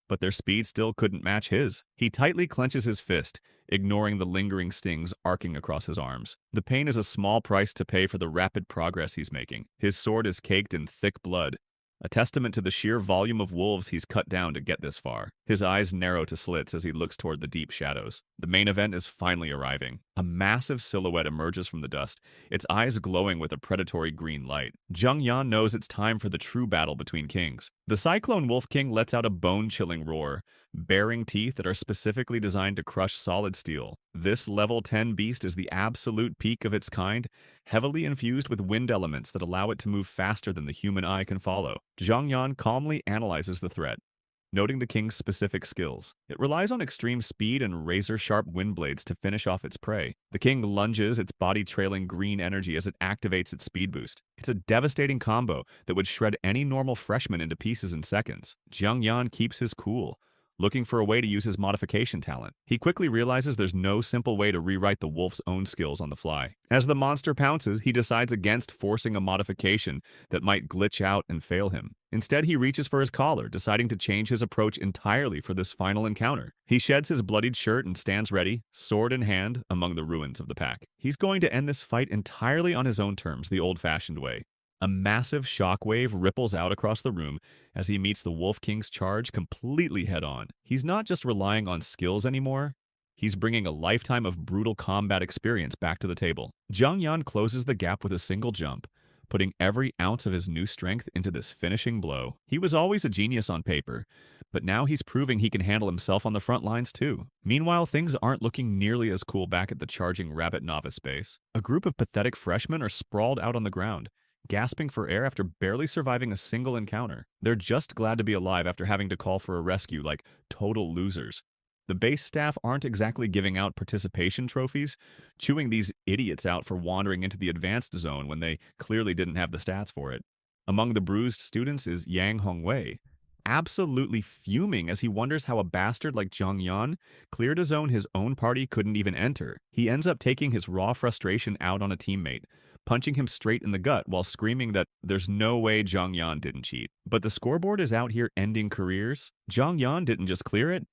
but their speed still couldn't match his. He tightly clenches his fist, ignoring the lingering stings arcing across his arms. The pain is a small price to pay for the rapid progress he's making. His sword is caked in thick blood, a testament to the sheer volume of wolves he's cut down to get this far. His eyes narrow to slits as he looks toward the deep shadows. The main event is finally arriving. A massive silhouette emerges from the dust, its eyes glowing with a predatory green light. Zhang Yan knows it's time for the true battle between kings. The Cyclone Wolf King lets out a bone-chilling roar, baring teeth that are specifically designed to crush solid steel. This level 10 beast is the absolute peak of its kind, heavily infused with wind elements that allow it to move faster than the human eye can follow. Zhang Yan calmly analyzes the threat, noting the king's specific skills. It relies on extreme speed and razor-sharp wind blades to finish off its prey. The king lunges, its body trailing green energy as it activates its speed boost. It's a devastating combo that would shred any normal freshman into pieces in seconds. Zhang Yan keeps his cool, looking for a way to use his modification talent. He quickly realizes there's no simple way to rewrite the wolf's own skills on the fly. As the monster pounces, he decides against forcing a modification that might glitch out and fail him. Instead, he reaches for his collar, deciding to change his approach entirely for this final encounter. He sheds his bloodied shirt and stands ready, sword in hand, among the ruins of the pack. He's going to end this fight entirely on his own terms, the old-fashioned way. A massive shockwave ripples out across the room as he meets the Wolf King's charge completely head-on. He's not just relying on skills anymore, he's bringing a lifetime of brutal combat experience back to the table. Zhang Yan closes the gap with a single jump, putting every ounce of his new strength into this finishing blow. He was always a genius on paper, but now he's proving he can handle himself on the front lines too. Meanwhile, things aren't looking nearly as cool back at the charging rabbit novice base. A group of pathetic freshmen are sprawled out on the ground, gasping for air after barely surviving a single encounter. They're just glad to be alive after having to call for a rescue like total losers. The base staff aren't exactly giving out participation trophies, chewing these idiots out for wandering into the advanced zone when they clearly didn't have the stats for it. Among the bruised students is Yang Hongwei, absolutely fuming as he wonders how a bastard like Zhang Yan cleared a zone his own party couldn't even enter. He ends up taking his raw frustration out on a teammate, punching him straight in the gut while screaming that there's no way Zhang Yan didn't cheat. But the scoreboard is out here ending careers. Zhang Yan didn't just clear it,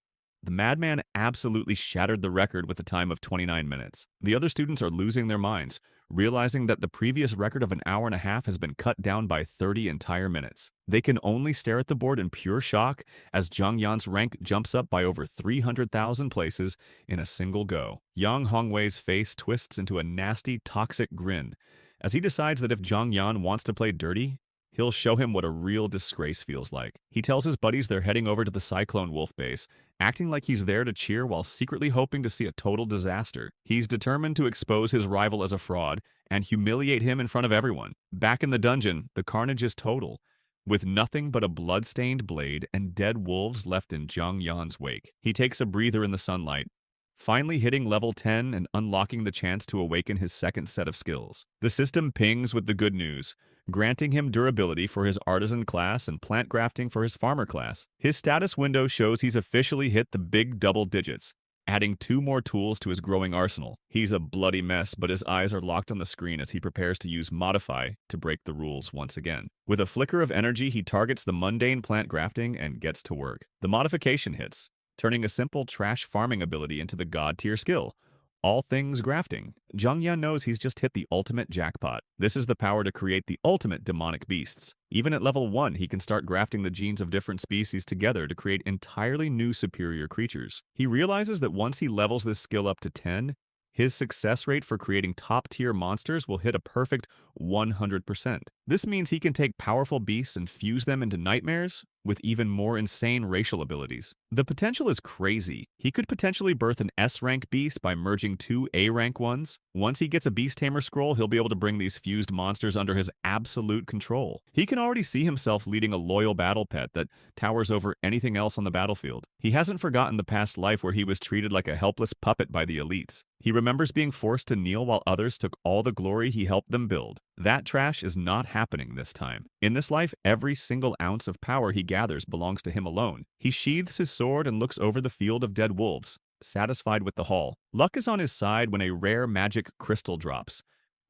The madman absolutely shattered the record with a time of 29 minutes. The other students are losing their minds, realizing that the previous record of an hour and a half has been cut down by 30 entire minutes. They can only stare at the board in pure shock as Zhang Yan's rank jumps up by over 300,000 places in a single go. Yang Hongwei's face twists into a nasty, toxic grin as he decides that if Zhang Yan wants to play dirty, he'll show him what a real disgrace feels like. He tells his buddies they're heading over to the Cyclone Wolf base, acting like he's there to cheer while secretly hoping to see a total disaster. He's determined to expose his rival as a fraud and humiliate him in front of everyone. Back in the dungeon, the carnage is total, with nothing but a blood-stained blade and dead wolves left in Zhang Yan's wake. He takes a breather in the sunlight, finally hitting level 10 and unlocking the chance to awaken his second set of skills. The system pings with the good news, granting him durability for his artisan class and plant grafting for his farmer class. His status window shows he's officially hit the big double digits, adding 2 more tools to his growing arsenal. He's a bloody mess, but his eyes are locked on the screen as he prepares to use Modify to break the rules once again. With a flicker of energy, he targets the mundane plant grafting and gets to work. The modification hits, turning a simple trash farming ability into the god-tier skill. All things grafting. Zhang Yan knows he's just hit the ultimate jackpot. This is the power to create the ultimate demonic beasts. Even at level 1, he can start grafting the genes of different species together to create entirely new superior creatures. He realizes that once he levels this skill up to 10, his success rate for creating top-tier monsters will hit a perfect 100%. This means he can take powerful beasts and fuse them into nightmares with even more insane racial abilities. The potential is crazy. He could potentially birth an S-rank beast by merging 2 A-rank ones. Once he gets a Beast Tamer scroll, he'll be able to bring these fused monsters under his absolute control. He can already see himself leading a loyal battle pet that towers over anything else on the battlefield. He hasn't forgotten the past life where he was treated like a helpless puppet by the elites. He remembers being forced to kneel while others took all the glory he helped them build. That trash is not happening this time. In this life, every single ounce of power he gathers belongs to him alone. He sheathes his sword and looks over the field of dead wolves, satisfied with the haul. Luck is on his side when a rare magic crystal drops,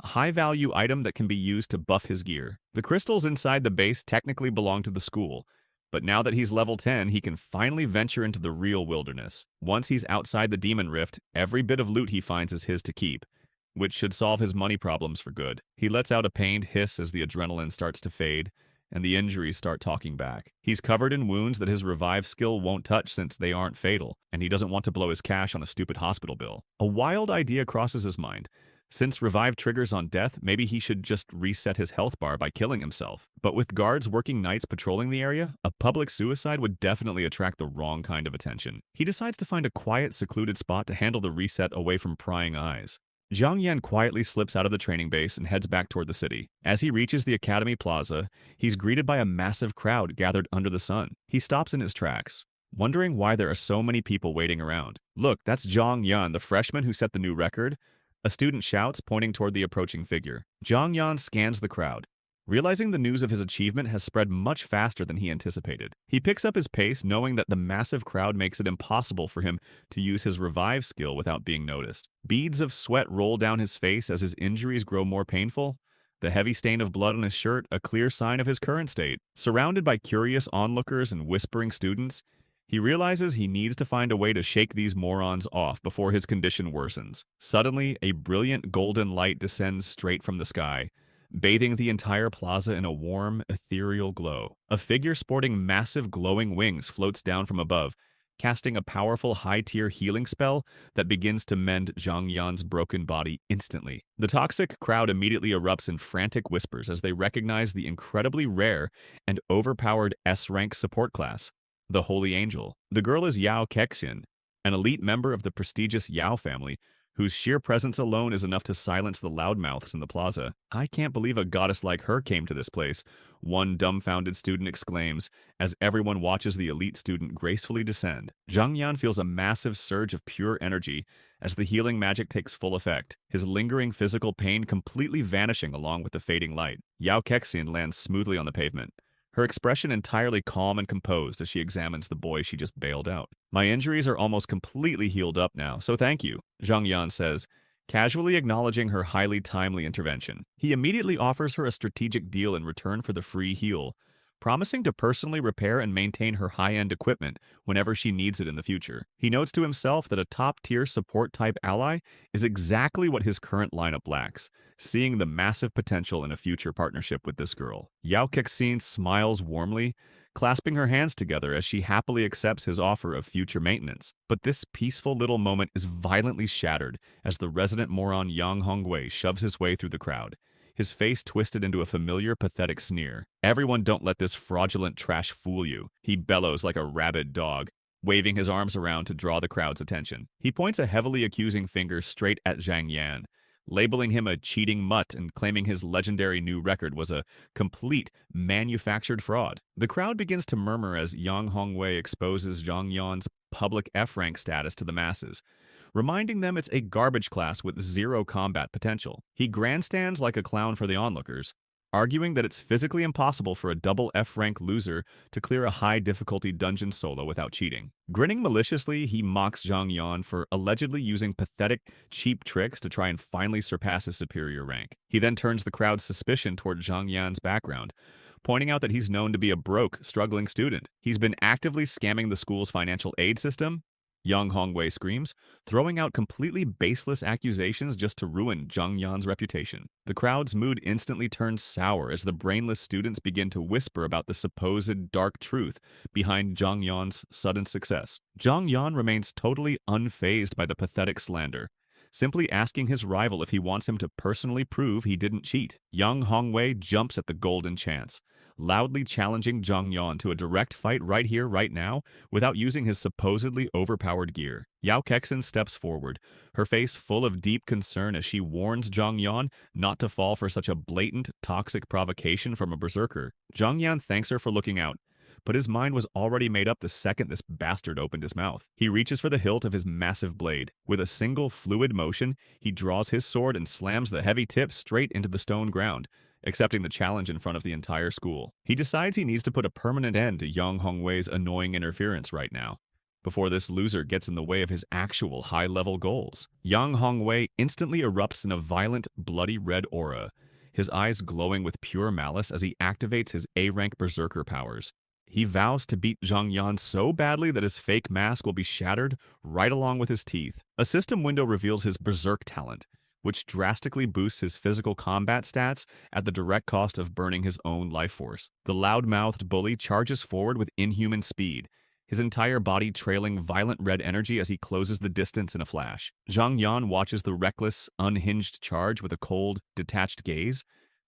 a high-value item that can be used to buff his gear. The crystals inside the base technically belong to the school, but now that he's level 10, he can finally venture into the real wilderness. Once he's outside the Demon Rift, every bit of loot he finds is his to keep, which should solve his money problems for good. He lets out a pained hiss as the adrenaline starts to fade, and the injuries start talking back. He's covered in wounds that his revive skill won't touch since they aren't fatal, and he doesn't want to blow his cash on a stupid hospital bill. A wild idea crosses his mind. Since revive triggers on death, maybe he should just reset his health bar by killing himself. But with guards working nights patrolling the area, a public suicide would definitely attract the wrong kind of attention. He decides to find a quiet, secluded spot to handle the reset away from prying eyes. Zhang Yan quietly slips out of the training base and heads back toward the city. As he reaches the Academy Plaza, he's greeted by a massive crowd gathered under the sun. He stops in his tracks, wondering why there are so many people waiting around. "Look, that's Zhang Yan, the freshman who set the new record," a student shouts, pointing toward the approaching figure. Zhang Yan scans the crowd, realizing the news of his achievement has spread much faster than he anticipated. He picks up his pace, knowing that the massive crowd makes it impossible for him to use his revive skill without being noticed. Beads of sweat roll down his face as his injuries grow more painful, the heavy stain of blood on his shirt a clear sign of his current state. Surrounded by curious onlookers and whispering students, he realizes he needs to find a way to shake these morons off before his condition worsens. Suddenly, a brilliant golden light descends straight from the sky, bathing the entire plaza in a warm, ethereal glow. A figure sporting massive glowing wings floats down from above, casting a powerful high-tier healing spell that begins to mend Zhang Yan's broken body instantly. The toxic crowd immediately erupts in frantic whispers as they recognize the incredibly rare and overpowered S-rank support class, the Holy Angel. The girl is Yao Kexian, an elite member of the prestigious Yao family, whose sheer presence alone is enough to silence the loudmouths in the plaza. "I can't believe a goddess like her came to this place," one dumbfounded student exclaims as everyone watches the elite student gracefully descend. Zhang Yan feels a massive surge of pure energy as the healing magic takes full effect, his lingering physical pain completely vanishing along with the fading light. Yao Kexian lands smoothly on the pavement, her expression entirely calm and composed as she examines the boy she just bailed out. "My injuries are almost completely healed up now, so thank you," Zhang Yan says, casually acknowledging her highly timely intervention. He immediately offers her a strategic deal in return for the free heal, promising to personally repair and maintain her high-end equipment whenever she needs it in the future. He notes to himself that a top-tier support-type ally is exactly what his current lineup lacks, seeing the massive potential in a future partnership with this girl. Yao Kexin smiles warmly, clasping her hands together as she happily accepts his offer of future maintenance. But this peaceful little moment is violently shattered as the resident moron Yang Hongwei shoves his way through the crowd, his face twisted into a familiar, pathetic sneer. "Everyone, don't let this fraudulent trash fool you," he bellows like a rabid dog, waving his arms around to draw the crowd's attention. He points a heavily accusing finger straight at Zhang Yan, labeling him a cheating mutt and claiming his legendary new record was a complete manufactured fraud. The crowd begins to murmur as Yang Hongwei exposes Zhang Yan's public F-rank status to the masses, reminding them it's a garbage class with zero combat potential. He grandstands like a clown for the onlookers, arguing that it's physically impossible for a double F-rank loser to clear a high-difficulty dungeon solo without cheating. Grinning maliciously, he mocks Zhang Yan for allegedly using pathetic, cheap tricks to try and finally surpass his superior rank. He then turns the crowd's suspicion toward Zhang Yan's background, pointing out that he's known to be a broke, struggling student. He's been actively scamming the school's financial aid system, Yang Hongwei screams, throwing out completely baseless accusations just to ruin Zhang Yan's reputation. The crowd's mood instantly turns sour as the brainless students begin to whisper about the supposed dark truth behind Zhang Yan's sudden success. Zhang Yan remains totally unfazed by the pathetic slander, simply asking his rival if he wants him to personally prove he didn't cheat. Yang Hongwei jumps at the golden chance, loudly challenging Zhang Yan to a direct fight right here, right now, without using his supposedly overpowered gear. Yao Kexin steps forward, her face full of deep concern as she warns Zhang Yan not to fall for such a blatant, toxic provocation from a berserker. Zhang Yan thanks her for looking out, but his mind was already made up the second this bastard opened his mouth. He reaches for the hilt of his massive blade. With a single fluid motion, he draws his sword and slams the heavy tip straight into the stone ground, accepting the challenge in front of the entire school. He decides he needs to put a permanent end to Yang Hongwei's annoying interference right now, before this loser gets in the way of his actual high-level goals. Yang Hongwei instantly erupts in a violent, bloody red aura, his eyes glowing with pure malice as he activates his A-rank berserker powers. He vows to beat Zhang Yan so badly that his fake mask will be shattered right along with his teeth. A system window reveals his berserk talent, which drastically boosts his physical combat stats at the direct cost of burning his own life force. The loud-mouthed bully charges forward with inhuman speed, his entire body trailing violent red energy as he closes the distance in a flash. Zhang Yan watches the reckless, unhinged charge with a cold, detached gaze,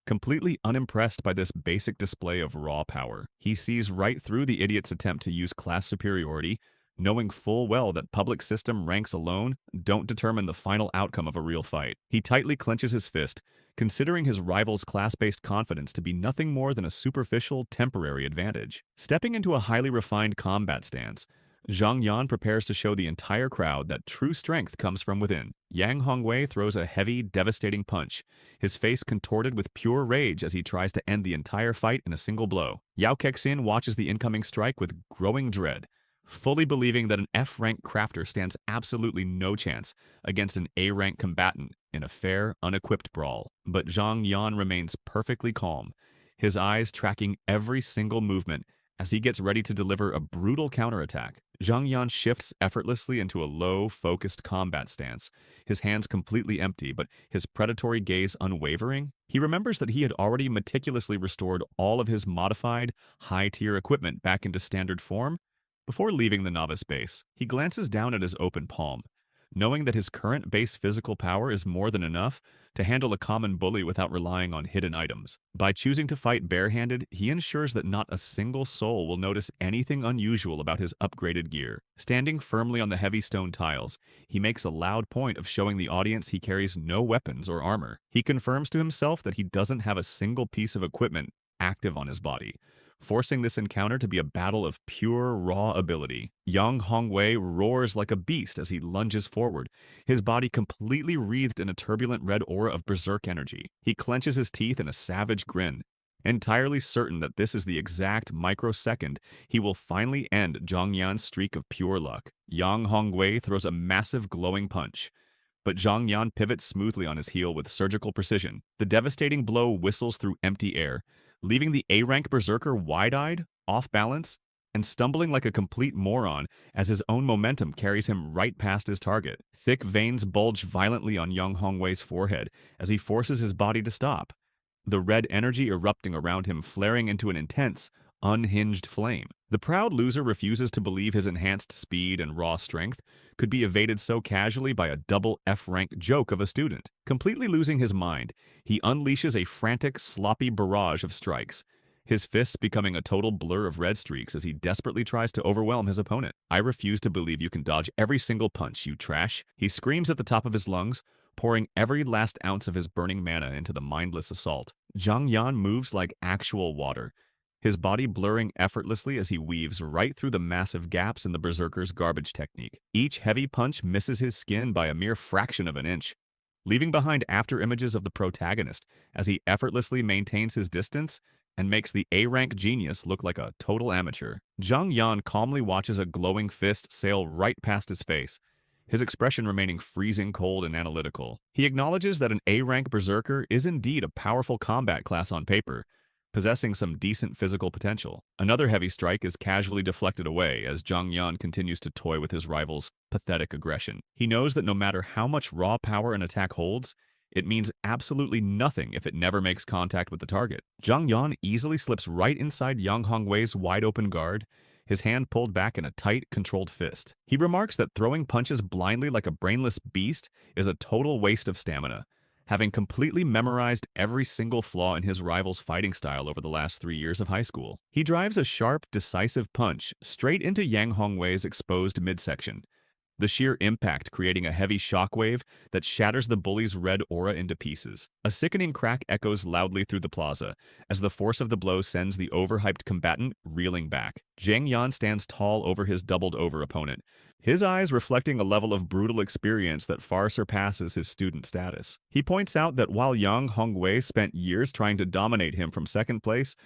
completely unimpressed by this basic display of raw power. He sees right through the idiot's attempt to use class superiority, knowing full well that public system ranks alone don't determine the final outcome of a real fight. He tightly clenches his fist, considering his rival's class-based confidence to be nothing more than a superficial, temporary advantage. Stepping into a highly refined combat stance, Zhang Yan prepares to show the entire crowd that true strength comes from within. Yang Hongwei throws a heavy, devastating punch, his face contorted with pure rage as he tries to end the entire fight in a single blow. Yao Kexin watches the incoming strike with growing dread, fully believing that an F-rank crafter stands absolutely no chance against an A-rank combatant in a fair, unequipped brawl. But Zhang Yan remains perfectly calm, his eyes tracking every single movement as he gets ready to deliver a brutal counterattack. Zhang Yan shifts effortlessly into a low, focused combat stance, his hands completely empty, but his predatory gaze unwavering. He remembers that he had already meticulously restored all of his modified, high-tier equipment back into standard form before leaving the novice base. He glances down at his open palm, knowing that his current base physical power is more than enough to handle a common bully without relying on hidden items. By choosing to fight barehanded, he ensures that not a single soul will notice anything unusual about his upgraded gear. Standing firmly on the heavy stone tiles, he makes a loud point of showing the audience he carries no weapons or armor. He confirms to himself that he doesn't have a single piece of equipment active on his body, forcing this encounter to be a battle of pure, raw ability. Yang Hongwei roars like a beast as he lunges forward, his body completely wreathed in a turbulent red aura of berserk energy. He clenches his teeth in a savage grin, entirely certain that this is the exact microsecond he will finally end Zhang Yan's streak of pure luck. Yang Hongwei throws a massive glowing punch, but Zhang Yan pivots smoothly on his heel with surgical precision. The devastating blow whistles through empty air, leaving the A-rank berserker wide-eyed, off balance, and stumbling like a complete moron as his own momentum carries him right past his target. Thick veins bulge violently on Yang Hongwei's forehead as he forces his body to stop, the red energy erupting around him flaring into an intense, unhinged flame. The proud loser refuses to believe his enhanced speed and raw strength could be evaded so casually by a double F-rank joke of a student. Completely losing his mind, he unleashes a frantic, sloppy barrage of strikes, his fists becoming a total blur of red streaks as he desperately tries to overwhelm his opponent. "I refuse to believe you can dodge every single punch, you trash," he screams at the top of his lungs, pouring every last ounce of his burning mana into the mindless assault. Zhang Yan moves like actual water, his body blurring effortlessly as he weaves right through the massive gaps in the berserker's garbage technique. Each heavy punch misses his skin by a mere fraction of an inch, leaving behind after-images of the protagonist as he effortlessly maintains his distance and makes the A-rank genius look like a total amateur. Zhang Yan calmly watches a glowing fist sail right past his face, his expression remaining freezing cold and analytical. He acknowledges that an A-rank berserker is indeed a powerful combat class on paper, possessing some decent physical potential. Another heavy strike is casually deflected away as Zhang Yan continues to toy with his rival's pathetic aggression. He knows that no matter how much raw power an attack holds, it means absolutely nothing if it never makes contact with the target. Zhang Yan easily slips right inside Yang Hongwei's wide-open guard, his hand pulled back in a tight, controlled fist. He remarks that throwing punches blindly like a brainless beast is a total waste of stamina, having completely memorized every single flaw in his rival's fighting style over the last 3 years of high school. He drives a sharp, decisive punch straight into Yang Hongwei's exposed midsection, the sheer impact creating a heavy shockwave that shatters the bully's red aura into pieces. A sickening crack echoes loudly through the plaza as the force of the blow sends the overhyped combatant reeling back. Zhang Yan stands tall over his doubled-over opponent, his eyes reflecting a level of brutal experience that far surpasses his student status. He points out that while Yang Hongwei spent years trying to dominate him from second place,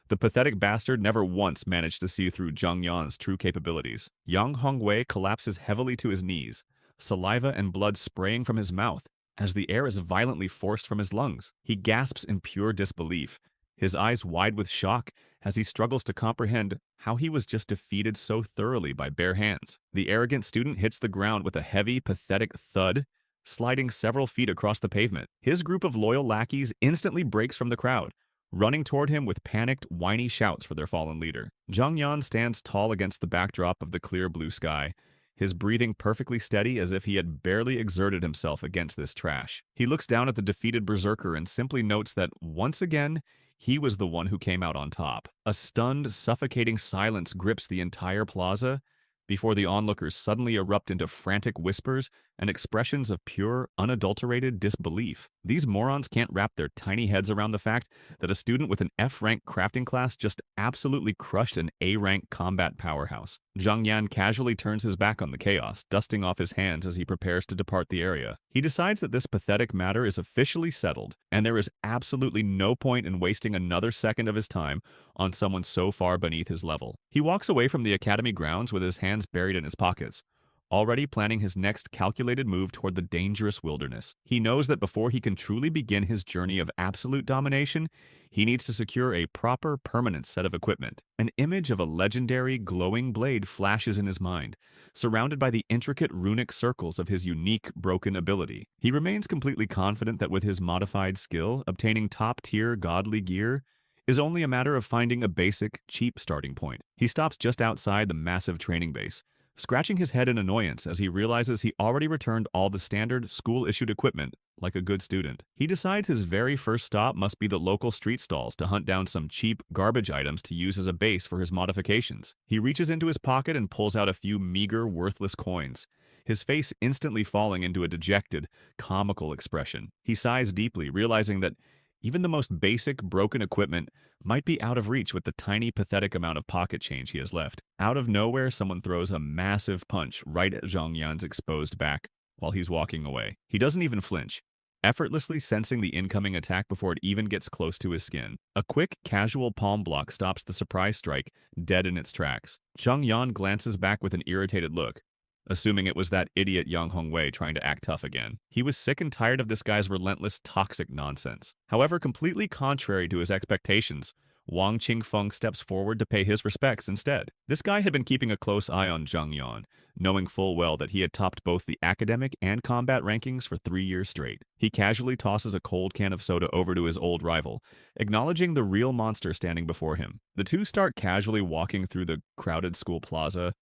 the pathetic bastard never once managed to see through Zhang Yan's true capabilities. Yang Hongwei collapses heavily to his knees, saliva and blood spraying from his mouth as the air is violently forced from his lungs. He gasps in pure disbelief, his eyes wide with shock as he struggles to comprehend how he was just defeated so thoroughly by bare hands. The arrogant student hits the ground with a heavy, pathetic thud, sliding several feet across the pavement. His group of loyal lackeys instantly breaks from the crowd, running toward him with panicked, whiny shouts for their fallen leader. Zhang Yan stands tall against the backdrop of the clear blue sky, his breathing perfectly steady as if he had barely exerted himself against this trash. He looks down at the defeated berserker and simply notes that, once again, he was the one who came out on top. A stunned, suffocating silence grips the entire plaza before the onlookers suddenly erupt into frantic whispers and expressions of pure, unadulterated disbelief. These morons can't wrap their tiny heads around the fact that a student with an F-rank crafting class just absolutely crushed an A-rank combat powerhouse. Zhang Yan casually turns his back on the chaos, dusting off his hands as he prepares to depart the area. He decides that this pathetic matter is officially settled, and there is absolutely no point in wasting another second of his time on someone so far beneath his level. He walks away from the academy grounds with his hands buried in his pockets, already planning his next calculated move toward the dangerous wilderness. He knows that before he can truly begin his journey of absolute domination, he needs to secure a proper, permanent set of equipment. An image of a legendary, glowing blade flashes in his mind, surrounded by the intricate runic circles of his unique, broken ability. He remains completely confident that with his modified skill, obtaining top-tier, godly gear is only a matter of finding a basic, cheap starting point. He stops just outside the massive training base, scratching his head in annoyance as he realizes he already returned all the standard, school-issued equipment like a good student. He decides his very first stop must be the local street stalls to hunt down some cheap, garbage items to use as a base for his modifications. He reaches into his pocket and pulls out a few meager, worthless coins, his face instantly falling into a dejected, comical expression. He sighs deeply, realizing that even the most basic, broken equipment might be out of reach with the tiny, pathetic amount of pocket change he has left. Out of nowhere, someone throws a massive punch right at Zhang Yan's exposed back while he's walking away. He doesn't even flinch, effortlessly sensing the incoming attack before it even gets close to his skin. A quick, casual palm block stops the surprise strike dead in its tracks. Zhang Yan glances back with an irritated look, assuming it was that idiot Yang Hongwei trying to act tough again. He was sick and tired of this guy's relentless, toxic nonsense. However, completely contrary to his expectations, Wang Qingfeng steps forward to pay his respects instead. This guy had been keeping a close eye on Zhang Yan, knowing full well that he had topped both the academic and combat rankings for 3 years straight. He casually tosses a cold can of soda over to his old rival, acknowledging the real monster standing before him. The two start casually walking through the crowded school plaza,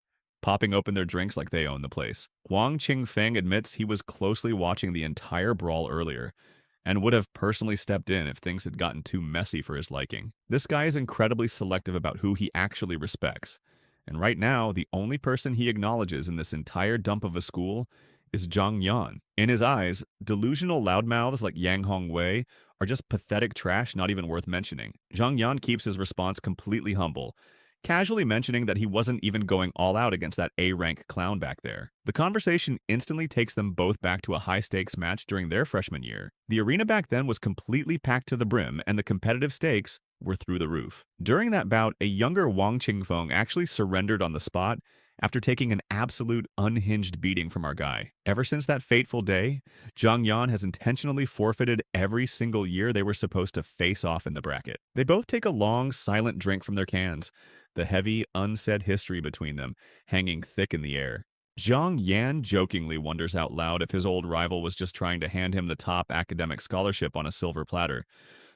popping open their drinks like they own the place. Wang Qingfeng admits he was closely watching the entire brawl earlier, and would have personally stepped in if things had gotten too messy for his liking. This guy is incredibly selective about who he actually respects. And right now, the only person he acknowledges in this entire dump of a school is Zhang Yan. In his eyes, delusional loudmouths like Yang Hongwei are just pathetic trash not even worth mentioning. Zhang Yan keeps his response completely humble, casually mentioning that he wasn't even going all out against that A-rank clown back there. The conversation instantly takes them both back to a high-stakes match during their freshman year. The arena back then was completely packed to the brim, and the competitive stakes were through the roof. During that bout, a younger Wang Qingfeng actually surrendered on the spot after taking an absolute unhinged beating from our guy. Ever since that fateful day, Zhang Yan has intentionally forfeited every single year they were supposed to face off in the bracket. They both take a long, silent drink from their cans, the heavy, unsaid history between them hanging thick in the air. Zhang Yan jokingly wonders out loud if his old rival was just trying to hand him the top academic scholarship on a silver platter,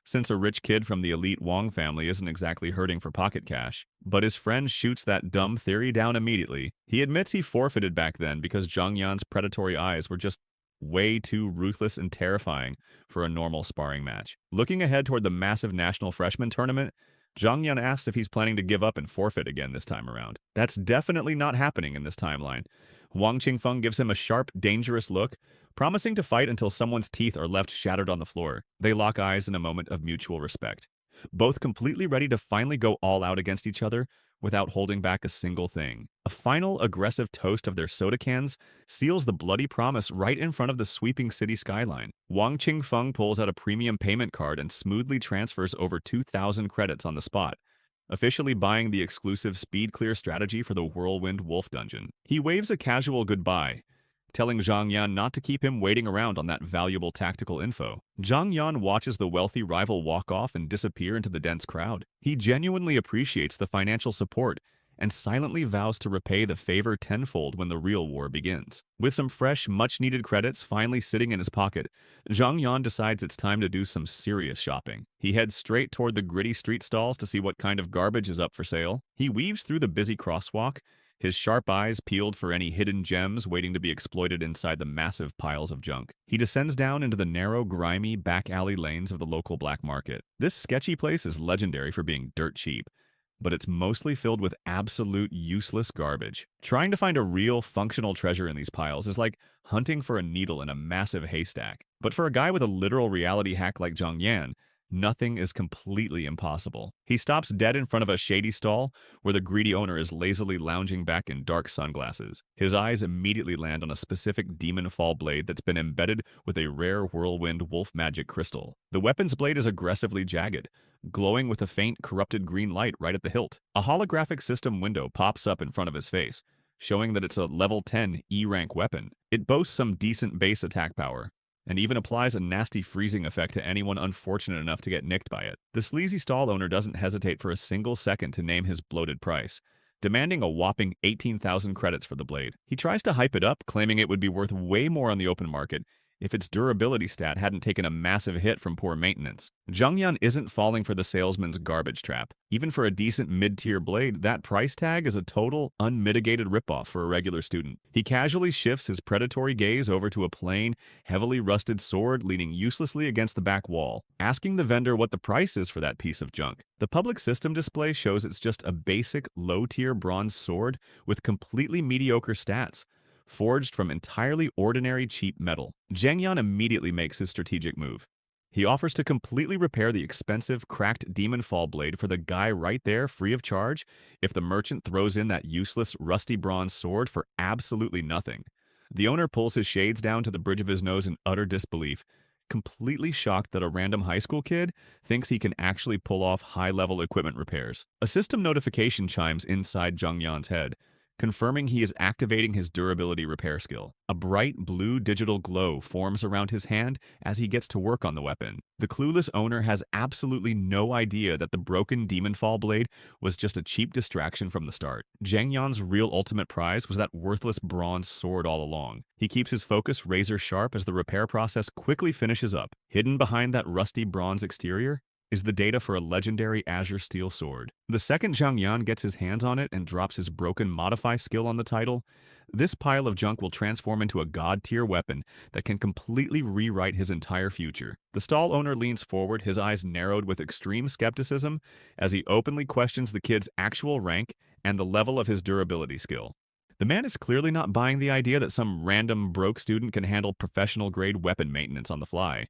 since a rich kid from the elite Wang family isn't exactly hurting for pocket cash. But his friend shoots that dumb theory down immediately. He admits he forfeited back then because Zhang Yan's predatory eyes were just way too ruthless and terrifying for a normal sparring match. Looking ahead toward the massive national freshman tournament, Zhang Yan asks if he's planning to give up and forfeit again this time around. That's definitely not happening in this timeline. Wang Qingfeng gives him a sharp, dangerous look, promising to fight until someone's teeth are left shattered on the floor. They lock eyes in a moment of mutual respect, both completely ready to finally go all out against each other without holding back a single thing. A final aggressive toast of their soda cans seals the bloody promise right in front of the sweeping city skyline. Wang Qingfeng pulls out a premium payment card and smoothly transfers over 2,000 credits on the spot, officially buying the exclusive speed clear strategy for the Whirlwind Wolf Dungeon. He waves a casual goodbye, telling Zhang Yan not to keep him waiting around on that valuable tactical info. Zhang Yan watches the wealthy rival walk off and disappear into the dense crowd. He genuinely appreciates the financial support and silently vows to repay the favor tenfold when the real war begins. With some fresh, much-needed credits finally sitting in his pocket, Zhang Yan decides it's time to do some serious shopping. He heads straight toward the gritty street stalls to see what kind of garbage is up for sale. He weaves through the busy crosswalk, his sharp eyes peeled for any hidden gems waiting to be exploited inside the massive piles of junk. He descends down into the narrow, grimy, back alley lanes of the local black market. This sketchy place is legendary for being dirt cheap, but it's mostly filled with absolute useless garbage. Trying to find a real functional treasure in these piles is like hunting for a needle in a massive haystack. But for a guy with a literal reality hack like Zhang Yan, nothing is completely impossible. He stops dead in front of a shady stall where the greedy owner is lazily lounging back in dark sunglasses. His eyes immediately land on a specific demon fall blade that's been embedded with a rare whirlwind wolf magic crystal. The weapon's blade is aggressively jagged, glowing with a faint, corrupted green light right at the hilt. A holographic system window pops up in front of his face, showing that it's a level 10 E-rank weapon. It boasts some decent base attack power, and even applies a nasty freezing effect to anyone unfortunate enough to get nicked by it. The sleazy stall owner doesn't hesitate for a single second to name his bloated price, demanding a whopping 18,000 credits for the blade. He tries to hype it up, claiming it would be worth way more on the open market if its durability stat hadn't taken a massive hit from poor maintenance. Zhang Yan isn't falling for the salesman's garbage trap. Even for a decent mid-tier blade, that price tag is a total, unmitigated ripoff for a regular student. He casually shifts his predatory gaze over to a plain, heavily rusted sword leaning uselessly against the back wall, asking the vendor what the price is for that piece of junk. The public system display shows it's just a basic, low-tier bronze sword with completely mediocre stats, forged from entirely ordinary cheap metal. Zhang Yan immediately makes his strategic move. He offers to completely repair the expensive, cracked demon fall blade for the guy right there free of charge if the merchant throws in that useless, rusty bronze sword for absolutely nothing. The owner pulls his shades down to the bridge of his nose in utter disbelief, completely shocked that a random high school kid thinks he can actually pull off high-level equipment repairs. A system notification chimes inside Zhang Yan's head, confirming he is activating his durability repair skill. A bright blue digital glow forms around his hand as he gets to work on the weapon. The clueless owner has absolutely no idea that the broken Demonfall blade was just a cheap distraction from the start. Zhang Yan's real ultimate prize was that worthless bronze sword all along. He keeps his focus razor sharp as the repair process quickly finishes up. Hidden behind that rusty bronze exterior is the data for a legendary Azure Steel sword. The second Zhang Yan gets his hands on it and drops his broken modify skill on the title, this pile of junk will transform into a god-tier weapon that can completely rewrite his entire future. The stall owner leans forward, his eyes narrowed with extreme skepticism as he openly questions the kid's actual rank and the level of his durability skill. The man is clearly not buying the idea that some random broke student can handle professional-grade weapon maintenance on the fly.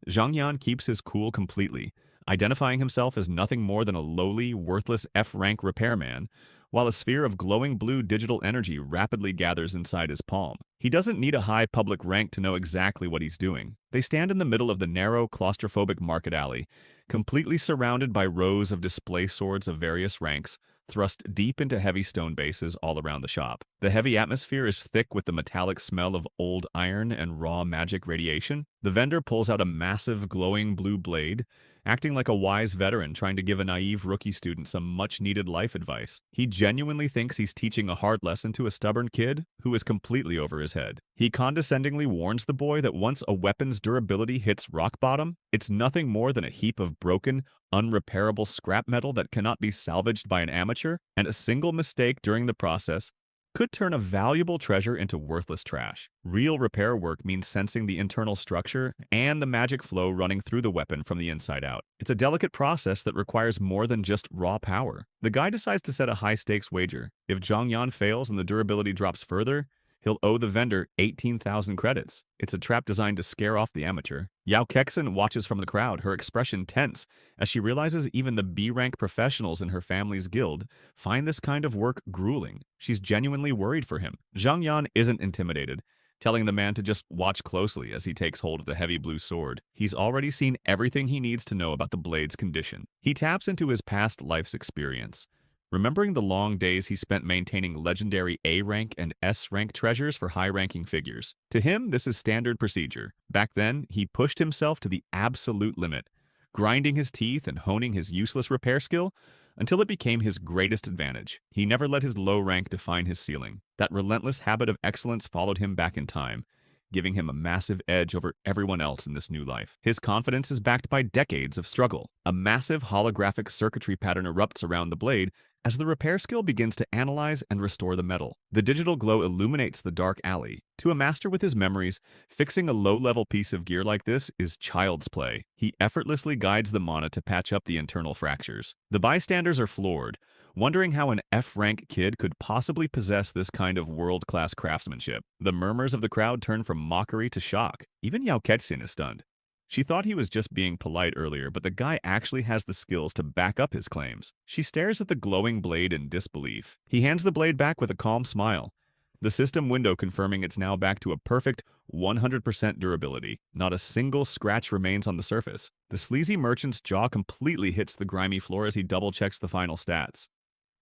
Zhang Yan keeps his cool completely, identifying himself as nothing more than a lowly, worthless F-rank repairman, while a sphere of glowing blue digital energy rapidly gathers inside his palm. He doesn't need a high public rank to know exactly what he's doing. They stand in the middle of the narrow, claustrophobic market alley, completely surrounded by rows of display swords of various ranks, thrust deep into heavy stone bases all around the shop. The heavy atmosphere is thick with the metallic smell of old iron and raw magic radiation. The vendor pulls out a massive glowing blue blade, acting like a wise veteran trying to give a naive rookie student some much-needed life advice. He genuinely thinks he's teaching a hard lesson to a stubborn kid who is completely over his head. He condescendingly warns the boy that once a weapon's durability hits rock bottom, it's nothing more than a heap of broken, unrepairable scrap metal that cannot be salvaged by an amateur, and a single mistake during the process could turn a valuable treasure into worthless trash. Real repair work means sensing the internal structure and the magic flow running through the weapon from the inside out. It's a delicate process that requires more than just raw power. The guy decides to set a high-stakes wager. If Zhang Yan fails and the durability drops further, he'll owe the vendor 18,000 credits. It's a trap designed to scare off the amateur. Yao Kexin watches from the crowd, her expression tense, as she realizes even the B-rank professionals in her family's guild find this kind of work grueling. She's genuinely worried for him. Zhang Yan isn't intimidated, telling the man to just watch closely as he takes hold of the heavy blue sword. He's already seen everything he needs to know about the blade's condition. He taps into his past life's experience, remembering the long days he spent maintaining legendary A-rank and S-rank treasures for high-ranking figures. To him, this is standard procedure. Back then, he pushed himself to the absolute limit, grinding his teeth and honing his useless repair skill until it became his greatest advantage. He never let his low rank define his ceiling. That relentless habit of excellence followed him back in time, giving him a massive edge over everyone else in this new life. His confidence is backed by decades of struggle. A massive holographic circuitry pattern erupts around the blade as the repair skill begins to analyze and restore the metal. The digital glow illuminates the dark alley. To a master with his memories, fixing a low-level piece of gear like this is child's play. He effortlessly guides the mana to patch up the internal fractures. The bystanders are floored, wondering how an F-rank kid could possibly possess this kind of world-class craftsmanship. The murmurs of the crowd turn from mockery to shock. Even Yao Ketsin is stunned. She thought he was just being polite earlier, but the guy actually has the skills to back up his claims. She stares at the glowing blade in disbelief. He hands the blade back with a calm smile, the system window confirming it's now back to a perfect 100% durability. Not a single scratch remains on the surface. The sleazy merchant's jaw completely hits the grimy floor as he double-checks the final stats,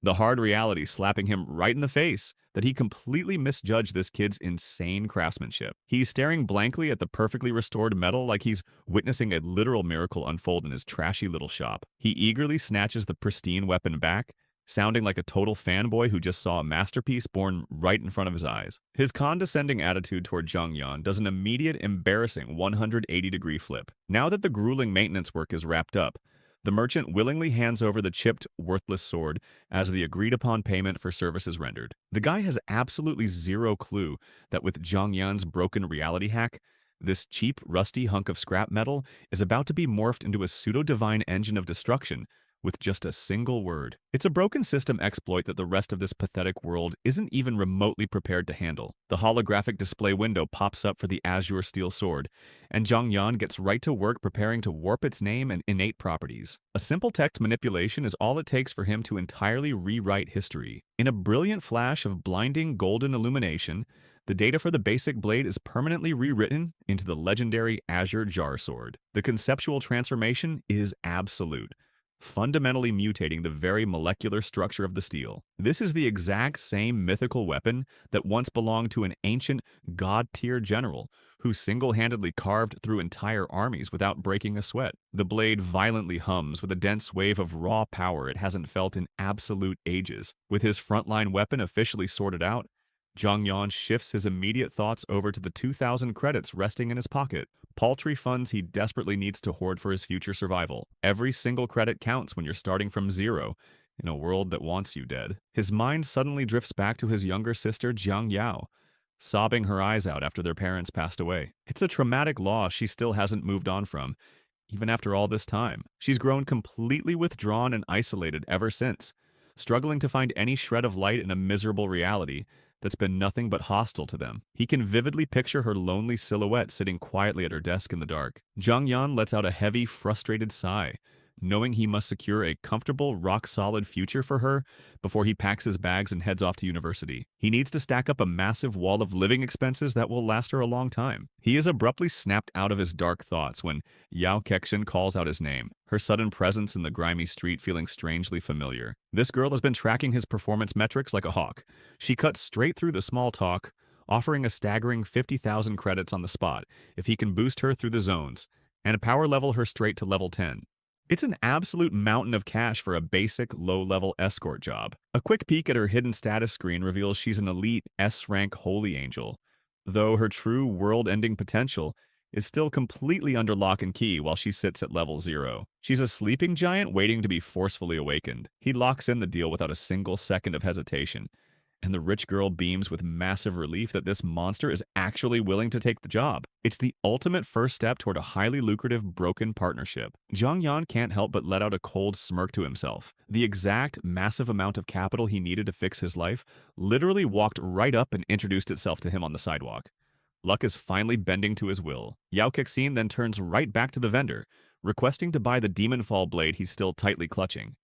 the hard reality slapping him right in the face that he completely misjudged this kid's insane craftsmanship. He's staring blankly at the perfectly restored metal like he's witnessing a literal miracle unfold in his trashy little shop. He eagerly snatches the pristine weapon back, sounding like a total fanboy who just saw a masterpiece born right in front of his eyes. His condescending attitude toward Zhang Yan does an immediate, embarrassing 180-degree flip. Now that the grueling maintenance work is wrapped up, the merchant willingly hands over the chipped, worthless sword as the agreed-upon payment for services rendered. The guy has absolutely zero clue that with Zhang Yan's broken reality hack, this cheap, rusty hunk of scrap metal is about to be morphed into a pseudo-divine engine of destruction with just a single word. It's a broken system exploit that the rest of this pathetic world isn't even remotely prepared to handle. The holographic display window pops up for the Azure Steel sword, and Zhang Yan gets right to work preparing to warp its name and innate properties. A simple text manipulation is all it takes for him to entirely rewrite history. In a brilliant flash of blinding golden illumination, the data for the basic blade is permanently rewritten into the legendary Azure Jar Sword. The conceptual transformation is absolute. fundamentally mutating the very molecular structure of the steel. This is the exact same mythical weapon that once belonged to an ancient god-tier general who single-handedly carved through entire armies without breaking a sweat. The blade violently hums with a dense wave of raw power it hasn't felt in absolute ages. With his frontline weapon officially sorted out, Zhang Yan shifts his immediate thoughts over to the 2,000 credits resting in his pocket, paltry funds he desperately needs to hoard for his future survival. Every single credit counts when you're starting from zero, in a world that wants you dead. His mind suddenly drifts back to his younger sister Jiang Yao, sobbing her eyes out after their parents passed away. It's a traumatic loss she still hasn't moved on from, even after all this time. She's grown completely withdrawn and isolated ever since, struggling to find any shred of light in a miserable reality that's been nothing but hostile to them. He can vividly picture her lonely silhouette sitting quietly at her desk in the dark. Zhang Yan lets out a heavy, frustrated sigh, knowing he must secure a comfortable, rock-solid future for her before he packs his bags and heads off to university. He needs to stack up a massive wall of living expenses that will last her a long time. He is abruptly snapped out of his dark thoughts when Yao Kexin calls out his name, her sudden presence in the grimy street feeling strangely familiar. This girl has been tracking his performance metrics like a hawk. She cuts straight through the small talk, offering a staggering 50,000 credits on the spot if he can boost her through the zones, and power level her straight to level 10. It's an absolute mountain of cash for a basic, low-level escort job. A quick peek at her hidden status screen reveals she's an elite S-rank holy angel, though her true world-ending potential is still completely under lock and key while she sits at level 0. She's a sleeping giant waiting to be forcefully awakened. He locks in the deal without a single second of hesitation, and the rich girl beams with massive relief that this monster is actually willing to take the job. It's the ultimate first step toward a highly lucrative broken partnership. Zhang Yan can't help but let out a cold smirk to himself. The exact massive amount of capital he needed to fix his life literally walked right up and introduced itself to him on the sidewalk. Luck is finally bending to his will. Yao Kexin then turns right back to the vendor, requesting to buy the demon fall blade he's still tightly clutching.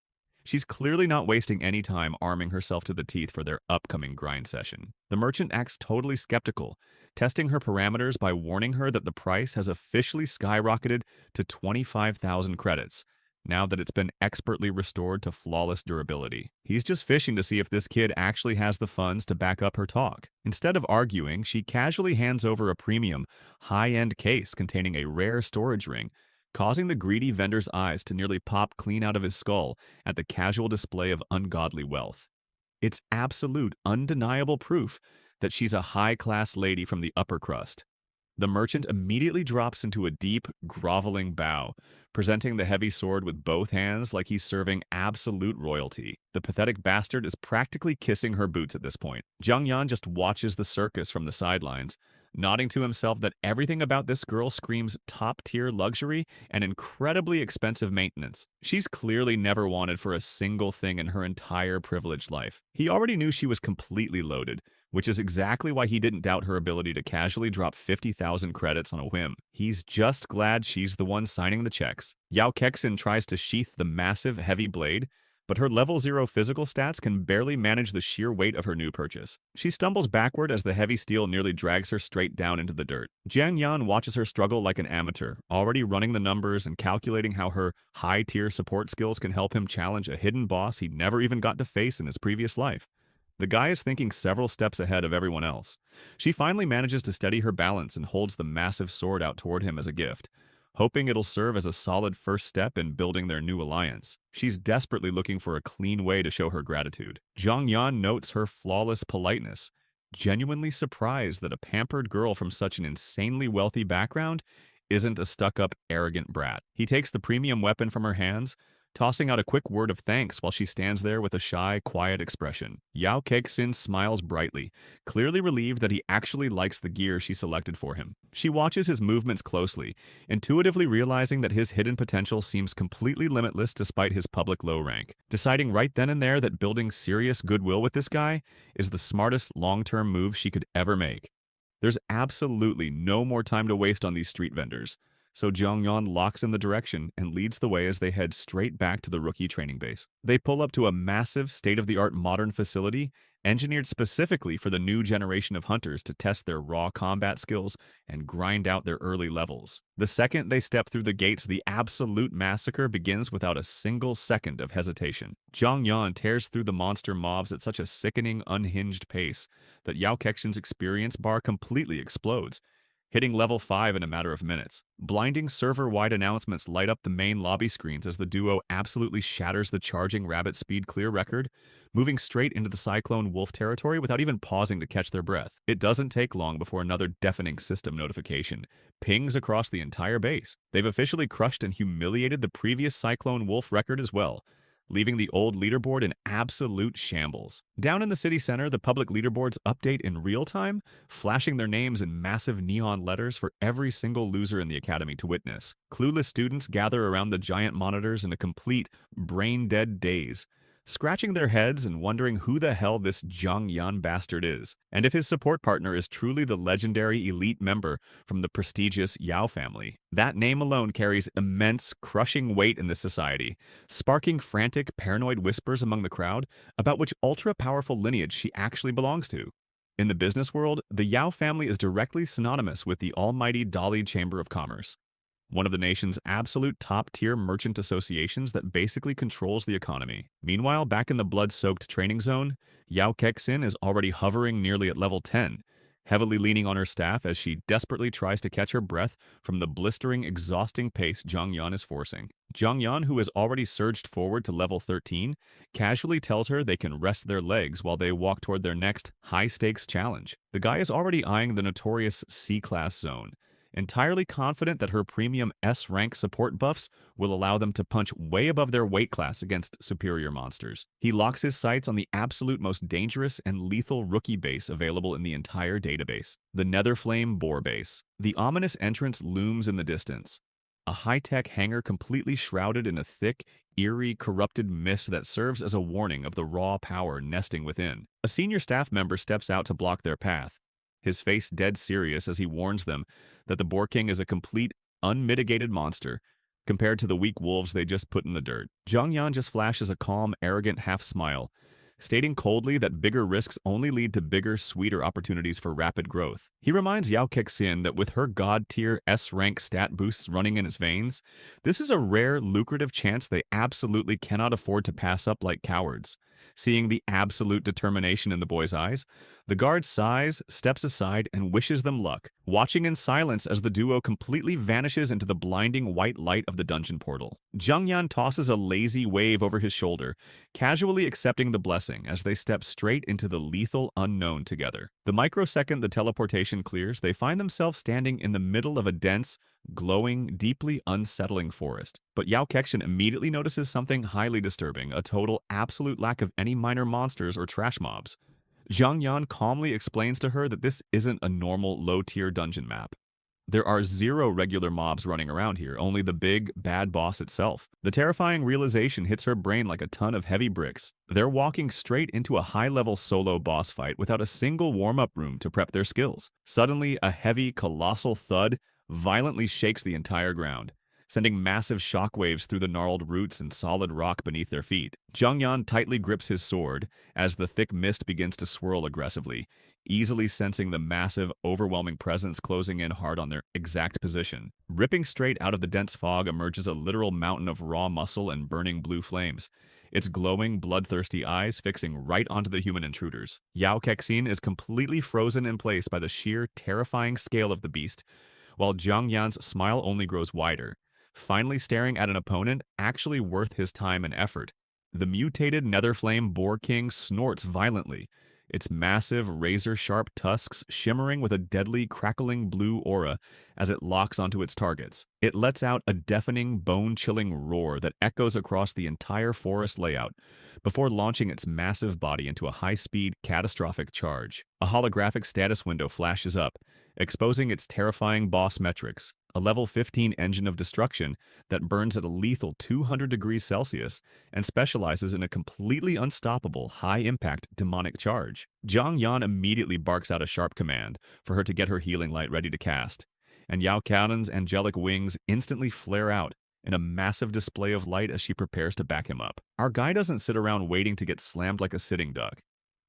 She's clearly not wasting any time arming herself to the teeth for their upcoming grind session. The merchant acts totally skeptical, testing her parameters by warning her that the price has officially skyrocketed to 25,000 credits, now that it's been expertly restored to flawless durability. He's just fishing to see if this kid actually has the funds to back up her talk. Instead of arguing, she casually hands over a premium, high-end case containing a rare storage ring, causing the greedy vendor's eyes to nearly pop clean out of his skull at the casual display of ungodly wealth. It's absolute, undeniable proof that she's a high-class lady from the upper crust. The merchant immediately drops into a deep, groveling bow, presenting the heavy sword with both hands like he's serving absolute royalty. The pathetic bastard is practically kissing her boots at this point. Zhang Yan just watches the circus from the sidelines, nodding to himself that everything about this girl screams top-tier luxury and incredibly expensive maintenance. She's clearly never wanted for a single thing in her entire privileged life. He already knew she was completely loaded, which is exactly why he didn't doubt her ability to casually drop 50,000 credits on a whim. He's just glad she's the one signing the checks. Yao Kexin tries to sheath the massive, heavy blade, but her level 0 physical stats can barely manage the sheer weight of her new purchase. She stumbles backward as the heavy steel nearly drags her straight down into the dirt. Jiang Yan watches her struggle like an amateur, already running the numbers and calculating how her high-tier support skills can help him challenge a hidden boss he never even got to face in his previous life. The guy is thinking several steps ahead of everyone else. She finally manages to steady her balance and holds the massive sword out toward him as a gift, hoping it'll serve as a solid first step in building their new alliance. She's desperately looking for a clean way to show her gratitude. Zhang Yan notes her flawless politeness, genuinely surprised that a pampered girl from such an insanely wealthy background isn't a stuck-up, arrogant brat. He takes the premium weapon from her hands, tossing out a quick word of thanks while she stands there with a shy, quiet expression. Yao Kexin smiles brightly, clearly relieved that he actually likes the gear she selected for him. She watches his movements closely, intuitively realizing that his hidden potential seems completely limitless despite his public low rank, deciding right then and there that building serious goodwill with this guy is the smartest long-term move she could ever make. There's absolutely no more time to waste on these street vendors, so Zhang Yan locks in the direction and leads the way as they head straight back to the rookie training base. They pull up to a massive, state-of-the-art modern facility engineered specifically for the new generation of hunters to test their raw combat skills and grind out their early levels. The second they step through the gates, the absolute massacre begins without a single second of hesitation. Zhang Yan tears through the monster mobs at such a sickening, unhinged pace that Yao Kexin's experience bar completely explodes, hitting level 5 in a matter of minutes. Blinding server-wide announcements light up the main lobby screens as the duo absolutely shatters the charging rabbit speed clear record, moving straight into the Cyclone Wolf territory without even pausing to catch their breath. It doesn't take long before another deafening system notification pings across the entire base. They've officially crushed and humiliated the previous Cyclone Wolf record as well, leaving the old leaderboard in absolute shambles. Down in the city center, the public leaderboards update in real time, flashing their names in massive neon letters for every single loser in the academy to witness. Clueless students gather around the giant monitors in a complete, brain-dead daze, scratching their heads and wondering who the hell this Zhang Yan bastard is, and if his support partner is truly the legendary elite member from the prestigious Yao family. That name alone carries immense, crushing weight in this society, sparking frantic, paranoid whispers among the crowd about which ultra-powerful lineage she actually belongs to. In the business world, the Yao family is directly synonymous with the almighty Dali Chamber of Commerce, one of the nation's absolute top-tier merchant associations that basically controls the economy. Meanwhile, back in the blood-soaked training zone, Yao Kexin is already hovering nearly at level 10, heavily leaning on her staff as she desperately tries to catch her breath from the blistering, exhausting pace Zhang Yan is forcing. Zhang Yan, who has already surged forward to level 13, casually tells her they can rest their legs while they walk toward their next high-stakes challenge. The guy is already eyeing the notorious C-class zone, entirely confident that her premium S-rank support buffs will allow them to punch way above their weight class against superior monsters. He locks his sights on the absolute most dangerous and lethal rookie base available in the entire database, the Netherflame Boar base. The ominous entrance looms in the distance, a high-tech hangar completely shrouded in a thick, eerie, corrupted mist that serves as a warning of the raw power nesting within. A senior staff member steps out to block their path, his face dead serious as he warns them that the Boar King is a complete, unmitigated monster compared to the weak wolves they just put in the dirt. Zhang Yan just flashes a calm, arrogant half-smile, stating coldly that bigger risks only lead to bigger, sweeter opportunities for rapid growth. He reminds Yao Kexin that with her god-tier S-rank stat boosts running in his veins, this is a rare, lucrative chance they absolutely cannot afford to pass up like cowards. Seeing the absolute determination in the boy's eyes, the guard sighs, steps aside, and wishes them luck, watching in silence as the duo completely vanishes into the blinding white light of the dungeon portal. Zhang Yan tosses a lazy wave over his shoulder, casually accepting the blessing as they step straight into the lethal unknown together. The microsecond the teleportation clears, they find themselves standing in the middle of a dense, glowing, deeply unsettling forest. But Yao Kexin immediately notices something highly disturbing, a total absolute lack of any minor monsters or trash mobs. Zhang Yan calmly explains to her that this isn't a normal low-tier dungeon map. There are 0 regular mobs running around here, only the big, bad boss itself. The terrifying realization hits her brain like a ton of heavy bricks. They're walking straight into a high-level solo boss fight without a single warm-up room to prep their skills. Suddenly, a heavy, colossal thud violently shakes the entire ground, sending massive shockwaves through the gnarled roots and solid rock beneath their feet. Zhang Yan tightly grips his sword as the thick mist begins to swirl aggressively, easily sensing the massive, overwhelming presence closing in hard on their exact position. Ripping straight out of the dense fog emerges a literal mountain of raw muscle and burning blue flames, its glowing, bloodthirsty eyes fixing right onto the human intruders. Yao Kexin is completely frozen in place by the sheer, terrifying scale of the beast, while Zhang Yan's smile only grows wider, finally staring at an opponent actually worth his time and effort. The mutated Netherflame Boar King snorts violently, its massive, razor-sharp tusks shimmering with a deadly, crackling blue aura as it locks onto its targets. It lets out a deafening, bone-chilling roar that echoes across the entire forest layout before launching its massive body into a high-speed, catastrophic charge. A holographic status window flashes up, exposing its terrifying boss metrics, a level 15 engine of destruction that burns at a lethal 200 degrees Celsius and specializes in a completely unstoppable, high-impact demonic charge. Zhang Yan immediately barks out a sharp command for her to get her healing light ready to cast, and Yao Kaonin's angelic wings instantly flare out in a massive display of light as she prepares to back him up. Our guy doesn't sit around waiting to get slammed like a sitting duck.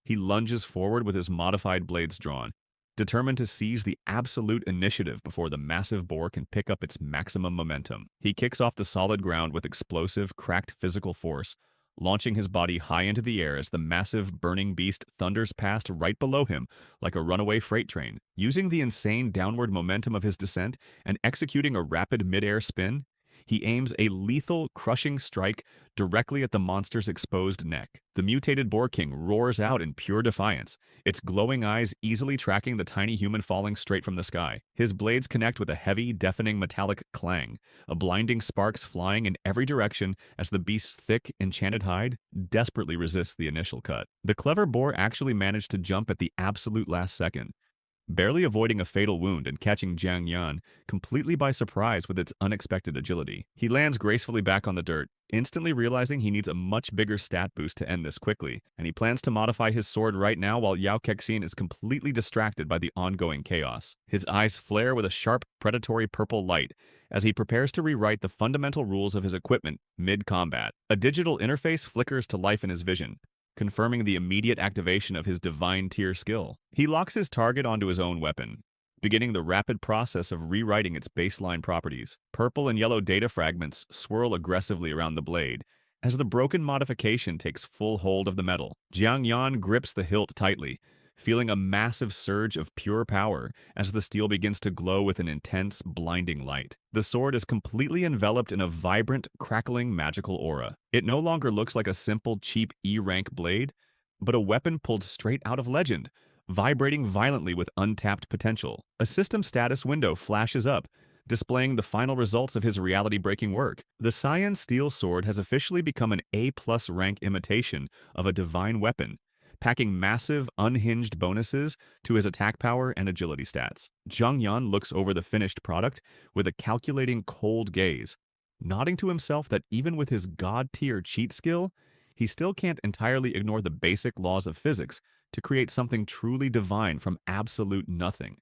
He lunges forward with his modified blades drawn, determined to seize the absolute initiative before the massive boar can pick up its maximum momentum. He kicks off the solid ground with explosive, cracked physical force, launching his body high into the air as the massive, burning beast thunders past right below him like a runaway freight train. Using the insane downward momentum of his descent and executing a rapid mid-air spin, he aims a lethal, crushing strike directly at the monster's exposed neck. The mutated Boar King roars out in pure defiance, its glowing eyes easily tracking the tiny human falling straight from the sky. His blades connect with a heavy, deafening metallic clang, a blinding sparks flying in every direction as the beast's thick, enchanted hide desperately resists the initial cut. The clever boar actually managed to jump at the absolute last second, barely avoiding a fatal wound and catching Jiang Yan completely by surprise with its unexpected agility. He lands gracefully back on the dirt, instantly realizing he needs a much bigger stat boost to end this quickly, and he plans to modify his sword right now while Yao Kexin is completely distracted by the ongoing chaos. His eyes flare with a sharp, predatory purple light as he prepares to rewrite the fundamental rules of his equipment mid-combat. A digital interface flickers to life in his vision, confirming the immediate activation of his divine tier skill. He locks his target onto his own weapon, beginning the rapid process of rewriting its baseline properties. Purple and yellow data fragments swirl aggressively around the blade as the broken modification takes full hold of the metal. Jiang Yan grips the hilt tightly, feeling a massive surge of pure power as the steel begins to glow with an intense, blinding light. The sword is completely enveloped in a vibrant, crackling magical aura. It no longer looks like a simple, cheap E-rank blade, but a weapon pulled straight out of legend, vibrating violently with untapped potential. A system status window flashes up, displaying the final results of his reality-breaking work. The Cyan Steel Sword has officially become an A+ rank imitation of a divine weapon, packing massive, unhinged bonuses to his attack power and agility stats. Zhang Yan looks over the finished product with a calculating, cold gaze, nodding to himself that even with his god-tier cheat skill, he still can't entirely ignore the basic laws of physics to create something truly divine from absolute nothing.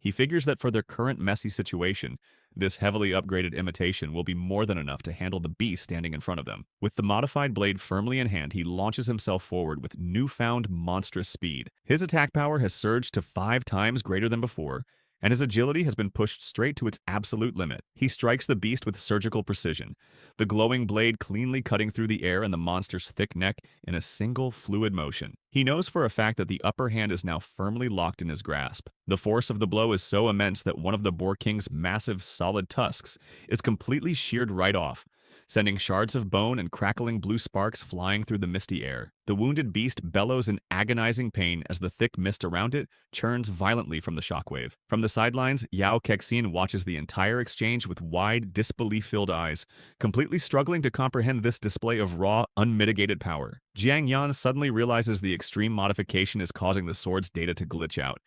He figures that for their current messy situation, this heavily upgraded imitation will be more than enough to handle the beast standing in front of them. With the modified blade firmly in hand, he launches himself forward with newfound monstrous speed. His attack power has surged to 5 times greater than before, and his agility has been pushed straight to its absolute limit. He strikes the beast with surgical precision, the glowing blade cleanly cutting through the air and the monster's thick neck in a single fluid motion. He knows for a fact that the upper hand is now firmly locked in his grasp. The force of the blow is so immense that one of the Boar King's massive, solid tusks is completely sheared right off, sending shards of bone and crackling blue sparks flying through the misty air. The wounded beast bellows in agonizing pain as the thick mist around it churns violently from the shockwave. From the sidelines, Yao Kexin watches the entire exchange with wide, disbelief-filled eyes, completely struggling to comprehend this display of raw, unmitigated power. Jiang Yan suddenly realizes the extreme modification is causing the sword's data to glitch out,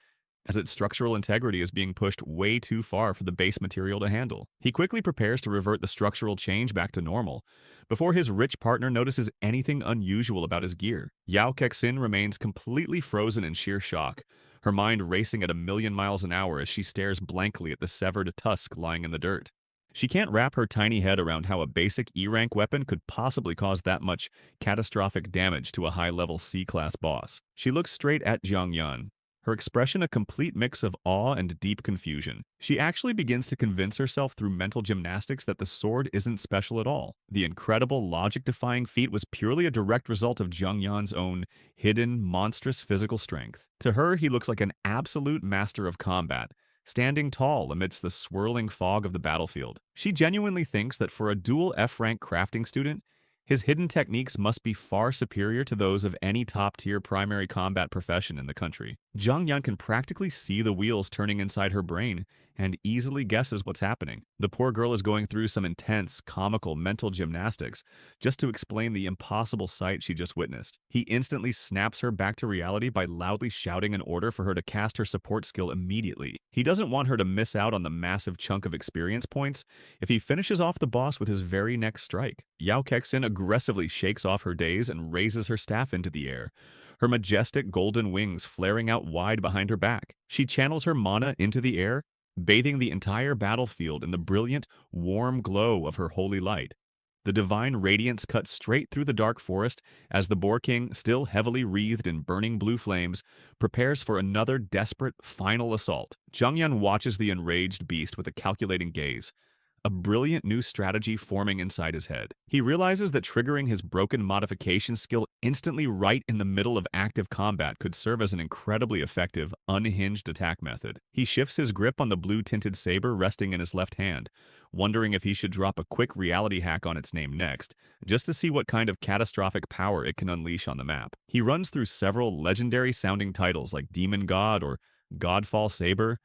as its structural integrity is being pushed way too far for the base material to handle. He quickly prepares to revert the structural change back to normal, before his rich partner notices anything unusual about his gear. Yao Kexin remains completely frozen in sheer shock, her mind racing at 1,000,000 miles an hour as she stares blankly at the severed tusk lying in the dirt. She can't wrap her tiny head around how a basic E-rank weapon could possibly cause that much catastrophic damage to a high-level C-class boss. She looks straight at Jiang Yan, her expression a complete mix of awe and deep confusion. She actually begins to convince herself through mental gymnastics that the sword isn't special at all. The incredible, logic-defying feat was purely a direct result of Jiang Yan's own hidden, monstrous physical strength. To her, he looks like an absolute master of combat, standing tall amidst the swirling fog of the battlefield. She genuinely thinks that for a dual F-rank crafting student, his hidden techniques must be far superior to those of any top-tier primary combat profession in the country. Zhang Yan can practically see the wheels turning inside her brain and easily guesses what's happening. The poor girl is going through some intense, comical mental gymnastics just to explain the impossible sight she just witnessed. He instantly snaps her back to reality by loudly shouting an order for her to cast her support skill immediately. He doesn't want her to miss out on the massive chunk of experience points if he finishes off the boss with his very next strike. Yao Kexin aggressively shakes off her daze and raises her staff into the air, her majestic golden wings flaring out wide behind her back. She channels her mana into the air, bathing the entire battlefield in the brilliant, warm glow of her holy light. The divine radiance cuts straight through the dark forest as the Boar King, still heavily wreathed in burning blue flames, prepares for another desperate, final assault. Zhang watches the enraged beast with a calculating gaze, a brilliant new strategy forming inside his head. He realizes that triggering his broken modification skill instantly right in the middle of active combat could serve as an incredibly effective, unhinged attack method. He shifts his grip on the blue-tinted saber resting in his left hand, wondering if he should drop a quick reality hack on its name next, just to see what kind of catastrophic power it can unleash on the map. He runs through several legendary-sounding titles like Demon God or Godfall Saber,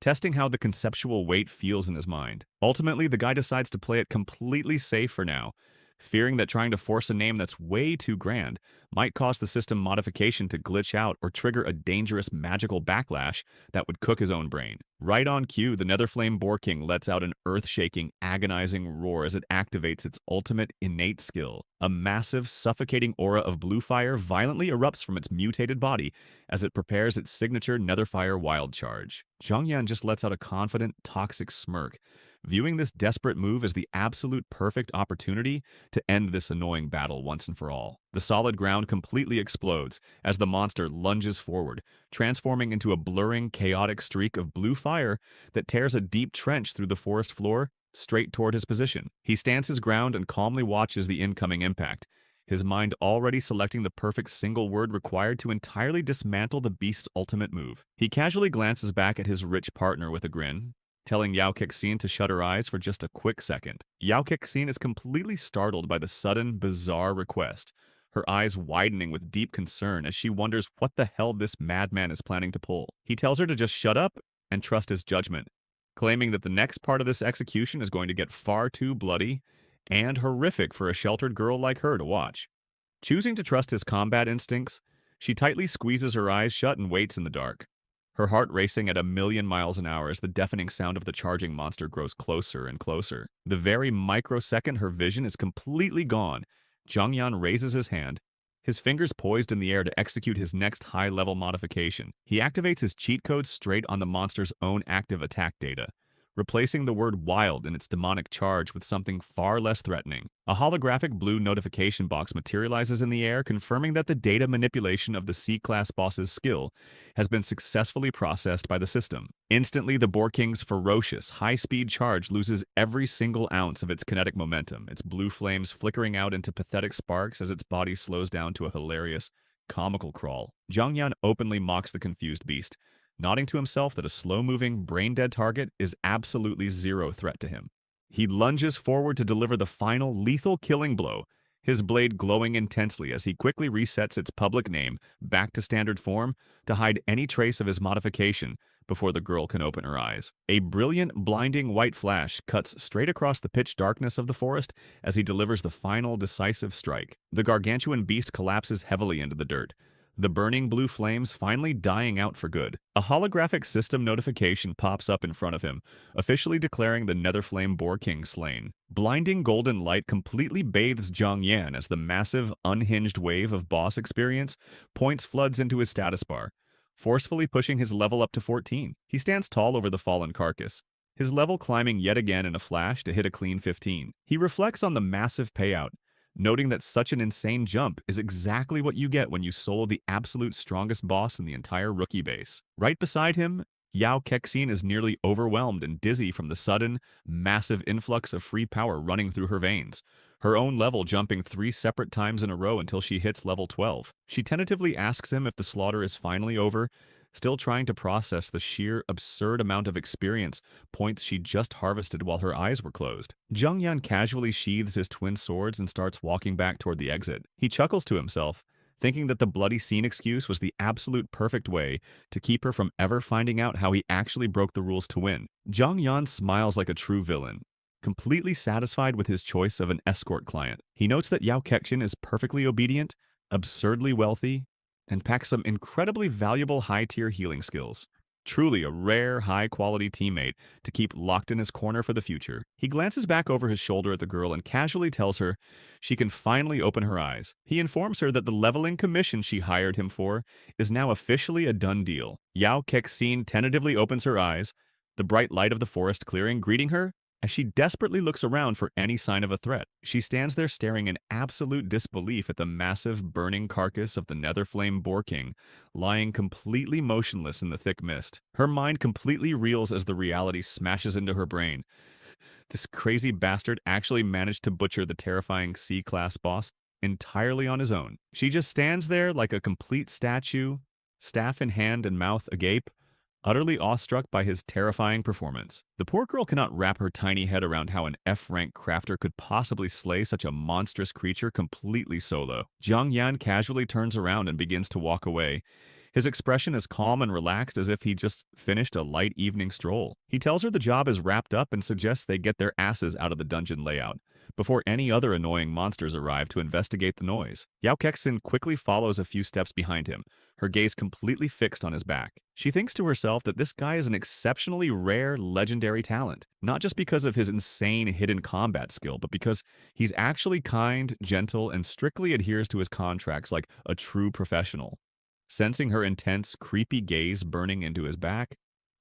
testing how the conceptual weight feels in his mind. Ultimately, the guy decides to play it completely safe for now, fearing that trying to force a name that's way too grand might cause the system modification to glitch out or trigger a dangerous magical backlash that would cook his own brain. Right on cue, the Netherflame Boar King lets out an earth-shaking, agonizing roar as it activates its ultimate innate skill. A massive, suffocating aura of blue fire violently erupts from its mutated body as it prepares its signature Netherfire Wild Charge. Zhang just lets out a confident, toxic smirk, viewing this desperate move as the absolute perfect opportunity to end this annoying battle once and for all. The solid ground completely explodes as the monster lunges forward, transforming into a blurring, chaotic streak of blue fire that tears a deep trench through the forest floor straight toward his position. He stands his ground and calmly watches the incoming impact, his mind already selecting the perfect single word required to entirely dismantle the beast's ultimate move. He casually glances back at his rich partner with a grin, telling Yao Kexin to shut her eyes for just a quick second. Yao Kexin is completely startled by the sudden, bizarre request, her eyes widening with deep concern as she wonders what the hell this madman is planning to pull. He tells her to just shut up and trust his judgment, claiming that the next part of this execution is going to get far too bloody and horrific for a sheltered girl like her to watch. Choosing to trust his combat instincts, she tightly squeezes her eyes shut and waits in the dark, her heart racing at 1,000,000 miles an hour as the deafening sound of the charging monster grows closer and closer. The very microsecond her vision is completely gone, Zhang raises his hand, his fingers poised in the air to execute his next high-level modification. He activates his cheat code straight on the monster's own active attack data, replacing the word wild in its demonic charge with something far less threatening. A holographic blue notification box materializes in the air, confirming that the data manipulation of the C-Class boss's skill has been successfully processed by the system. Instantly, the Boar King's ferocious, high-speed charge loses every single ounce of its kinetic momentum, its blue flames flickering out into pathetic sparks as its body slows down to a hilarious, comical crawl. Zhang openly mocks the confused beast, nodding to himself that a slow-moving, brain-dead target is absolutely zero threat to him. He lunges forward to deliver the final lethal killing blow, his blade glowing intensely as he quickly resets its public name back to standard form to hide any trace of his modification before the girl can open her eyes. A brilliant, blinding white flash cuts straight across the pitch darkness of the forest as he delivers the final, decisive strike. The gargantuan beast collapses heavily into the dirt, the burning blue flames finally dying out for good. A holographic system notification pops up in front of him, officially declaring the Netherflame Boar King slain. Blinding golden light completely bathes Zhang as the massive, unhinged wave of boss experience points floods into his status bar, forcefully pushing his level up to 14. He stands tall over the fallen carcass, his level climbing yet again in a flash to hit a clean 15. He reflects on the massive payout, noting that such an insane jump is exactly what you get when you solo the absolute strongest boss in the entire rookie base. Right beside him, Yao Kexin is nearly overwhelmed and dizzy from the sudden, massive influx of free power running through her veins, her own level jumping 3 separate times in a row until she hits level 12. She tentatively asks him if the slaughter is finally over, still trying to process the sheer, absurd amount of experience points she just harvested while her eyes were closed. Zhang casually sheathes his twin swords and starts walking back toward the exit. He chuckles to himself, thinking that the bloody scene excuse was the absolute perfect way to keep her from ever finding out how he actually broke the rules to win. Zhang smiles like a true villain, completely satisfied with his choice of an escort client. He notes that Yao Kexin is perfectly obedient, absurdly wealthy, and packs some incredibly valuable high-tier healing skills. Truly a rare, high-quality teammate to keep locked in his corner for the future. He glances back over his shoulder at the girl and casually tells her she can finally open her eyes. He informs her that the leveling commission she hired him for is now officially a done deal. Yao Kexin tentatively opens her eyes, the bright light of the forest clearing, greeting her as she desperately looks around for any sign of a threat. She stands there staring in absolute disbelief at the massive, burning carcass of the Netherflame Boar King, lying completely motionless in the thick mist. Her mind completely reels as the reality smashes into her brain. This crazy bastard actually managed to butcher the terrifying C-class boss entirely on his own. She just stands there like a complete statue, staff in hand and mouth agape, utterly awestruck by his terrifying performance. The poor girl cannot wrap her tiny head around how an F-rank crafter could possibly slay such a monstrous creature completely solo. Jiang Yan casually turns around and begins to walk away. His expression is calm and relaxed as if he just finished a light evening stroll. He tells her the job is wrapped up and suggests they get their asses out of the dungeon layout before any other annoying monsters arrive to investigate the noise. Yao Kexin quickly follows a few steps behind him, her gaze completely fixed on his back. She thinks to herself that this guy is an exceptionally rare, legendary talent, not just because of his insane hidden combat skill, but because he's actually kind, gentle, and strictly adheres to his contracts like a true professional. Sensing her intense, creepy gaze burning into his back,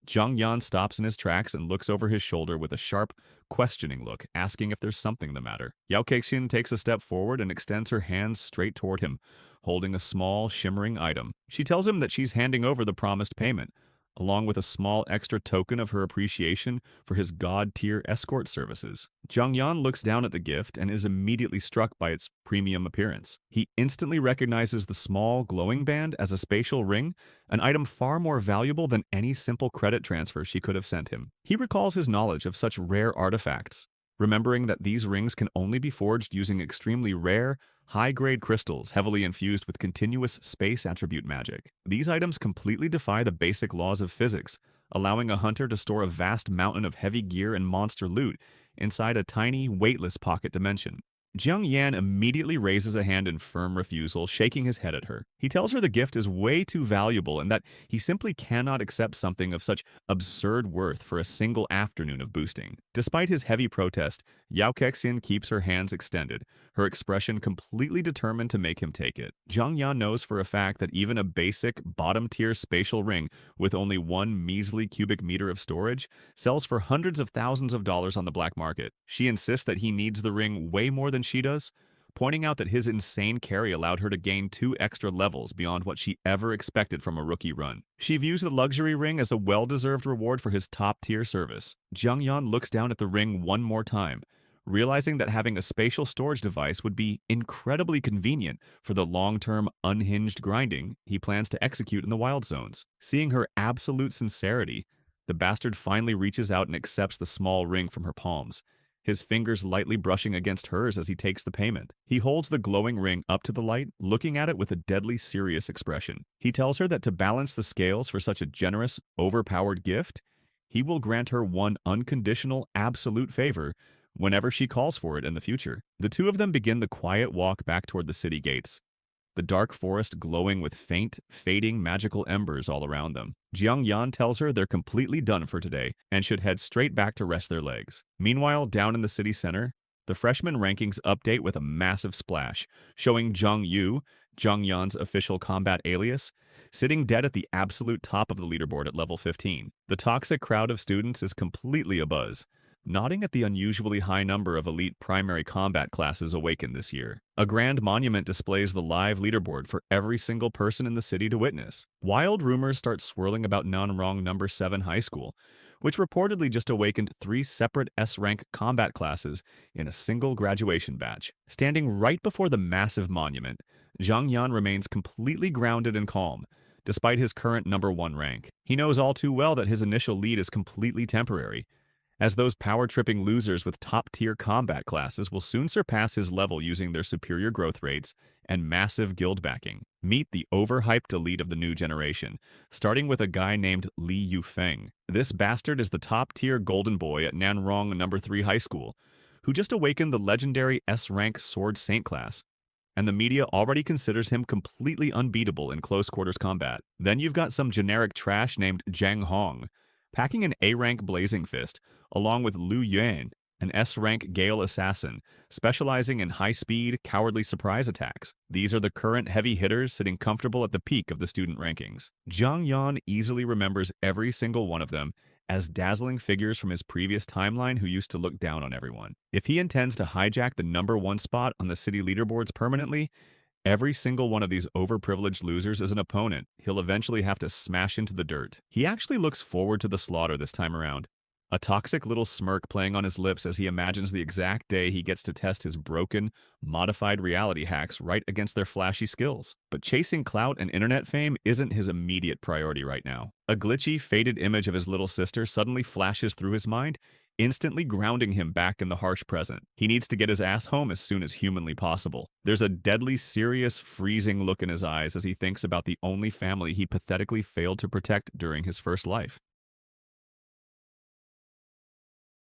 Zhang Yan stops in his tracks and looks over his shoulder with a sharp, questioning look, asking if there's something the matter. Yao Kexin takes a step forward and extends her hands straight toward him, holding a small, shimmering item. She tells him that she's handing over the promised payment, along with a small extra token of her appreciation for his god-tier escort services. Zhang Yan looks down at the gift and is immediately struck by its premium appearance. He instantly recognizes the small, glowing band as a spatial ring, an item far more valuable than any simple credit transfer she could have sent him. He recalls his knowledge of such rare artifacts, remembering that these rings can only be forged using extremely rare, high-grade crystals heavily infused with continuous space attribute magic. These items completely defy the basic laws of physics, allowing a hunter to store a vast mountain of heavy gear and monster loot inside a tiny, weightless pocket dimension. Jiang Yan immediately raises a hand in firm refusal, shaking his head at her. He tells her the gift is way too valuable and that he simply cannot accept something of such absurd worth for a single afternoon of boosting. Despite his heavy protest, Yao Kexin keeps her hands extended, her expression completely determined to make him take it. Jiang Yan knows for a fact that even a basic, bottom-tier spatial ring with only one measly cubic meter of storage sells for hundreds of thousands of dollars on the black market. She insists that he needs the ring way more than she does, pointing out that his insane carry allowed her to gain 2 extra levels beyond what she ever expected from a rookie run. She views the luxury ring as a well-deserved reward for his top-tier service. Jiang Yan looks down at the ring one more time, realizing that having a spatial storage device would be incredibly convenient for the long-term unhinged grinding he plans to execute in the wild zones. Seeing her absolute sincerity, the bastard finally reaches out and accepts the small ring from her palms, his fingers lightly brushing against hers as he takes the payment. He holds the glowing ring up to the light, looking at it with a deadly serious expression. He tells her that to balance the scales for such a generous, overpowered gift, he will grant her one unconditional, absolute favor whenever she calls for it in the future. The two of them begin the quiet walk back toward the city gates, the dark forest glowing with faint, fading magical embers all around them. Jiang Yan tells her they're completely done for today and should head straight back to rest their legs. Meanwhile, down in the city center, the freshman rankings update with a massive splash, showing Zhang Yu, Jiang Yan's official combat alias, sitting dead at the absolute top of the leaderboard at level 15. The toxic crowd of students is completely abuzz, nodding at the unusually high number of elite primary combat classes awakened this year. A grand monument displays the live leaderboard for every single person in the city to witness. Wild rumors start swirling about Nanrong No. 7 High School, which reportedly just awakened 3 separate S-rank combat classes in a single graduation batch. Standing right before the massive monument, Zhang Yan remains completely grounded and calm, despite his current No. 1 rank. He knows all too well that his initial lead is completely temporary, as those power-tripping losers with top-tier combat classes will soon surpass his level using their superior growth rates and massive guild backing. Meet the overhyped elite of the new generation, starting with a guy named Li Yufeng. This bastard is the top-tier golden boy at Nanrong No. 3 High School, who just awakened the legendary S-rank Sword Saint class, and the media already considers him completely unbeatable in close-quarters combat. Then you've got some generic trash named Zhang Hong, packing an A-rank Blazing Fist, along with Lu Yuan, an S-rank Gale Assassin, specializing in high-speed, cowardly surprise attacks. These are the current heavy hitters sitting comfortable at the peak of the student rankings. Zhang Yan easily remembers every single one of them as dazzling figures from his previous timeline who used to look down on everyone. If he intends to hijack the #1 spot on the city leaderboards permanently, every single one of these overprivileged losers is an opponent he'll eventually have to smash into the dirt. He actually looks forward to the slaughter this time around, a toxic little smirk playing on his lips as he imagines the exact day he gets to test his broken, modified reality hacks right against their flashy skills. But chasing clout and internet fame isn't his immediate priority right now. A glitchy, faded image of his little sister suddenly flashes through his mind, instantly grounding him back in the harsh present. He needs to get his ass home as soon as humanly possible. There's a deadly serious, freezing look in his eyes as he thinks about the only family he pathetically failed to protect during his first life.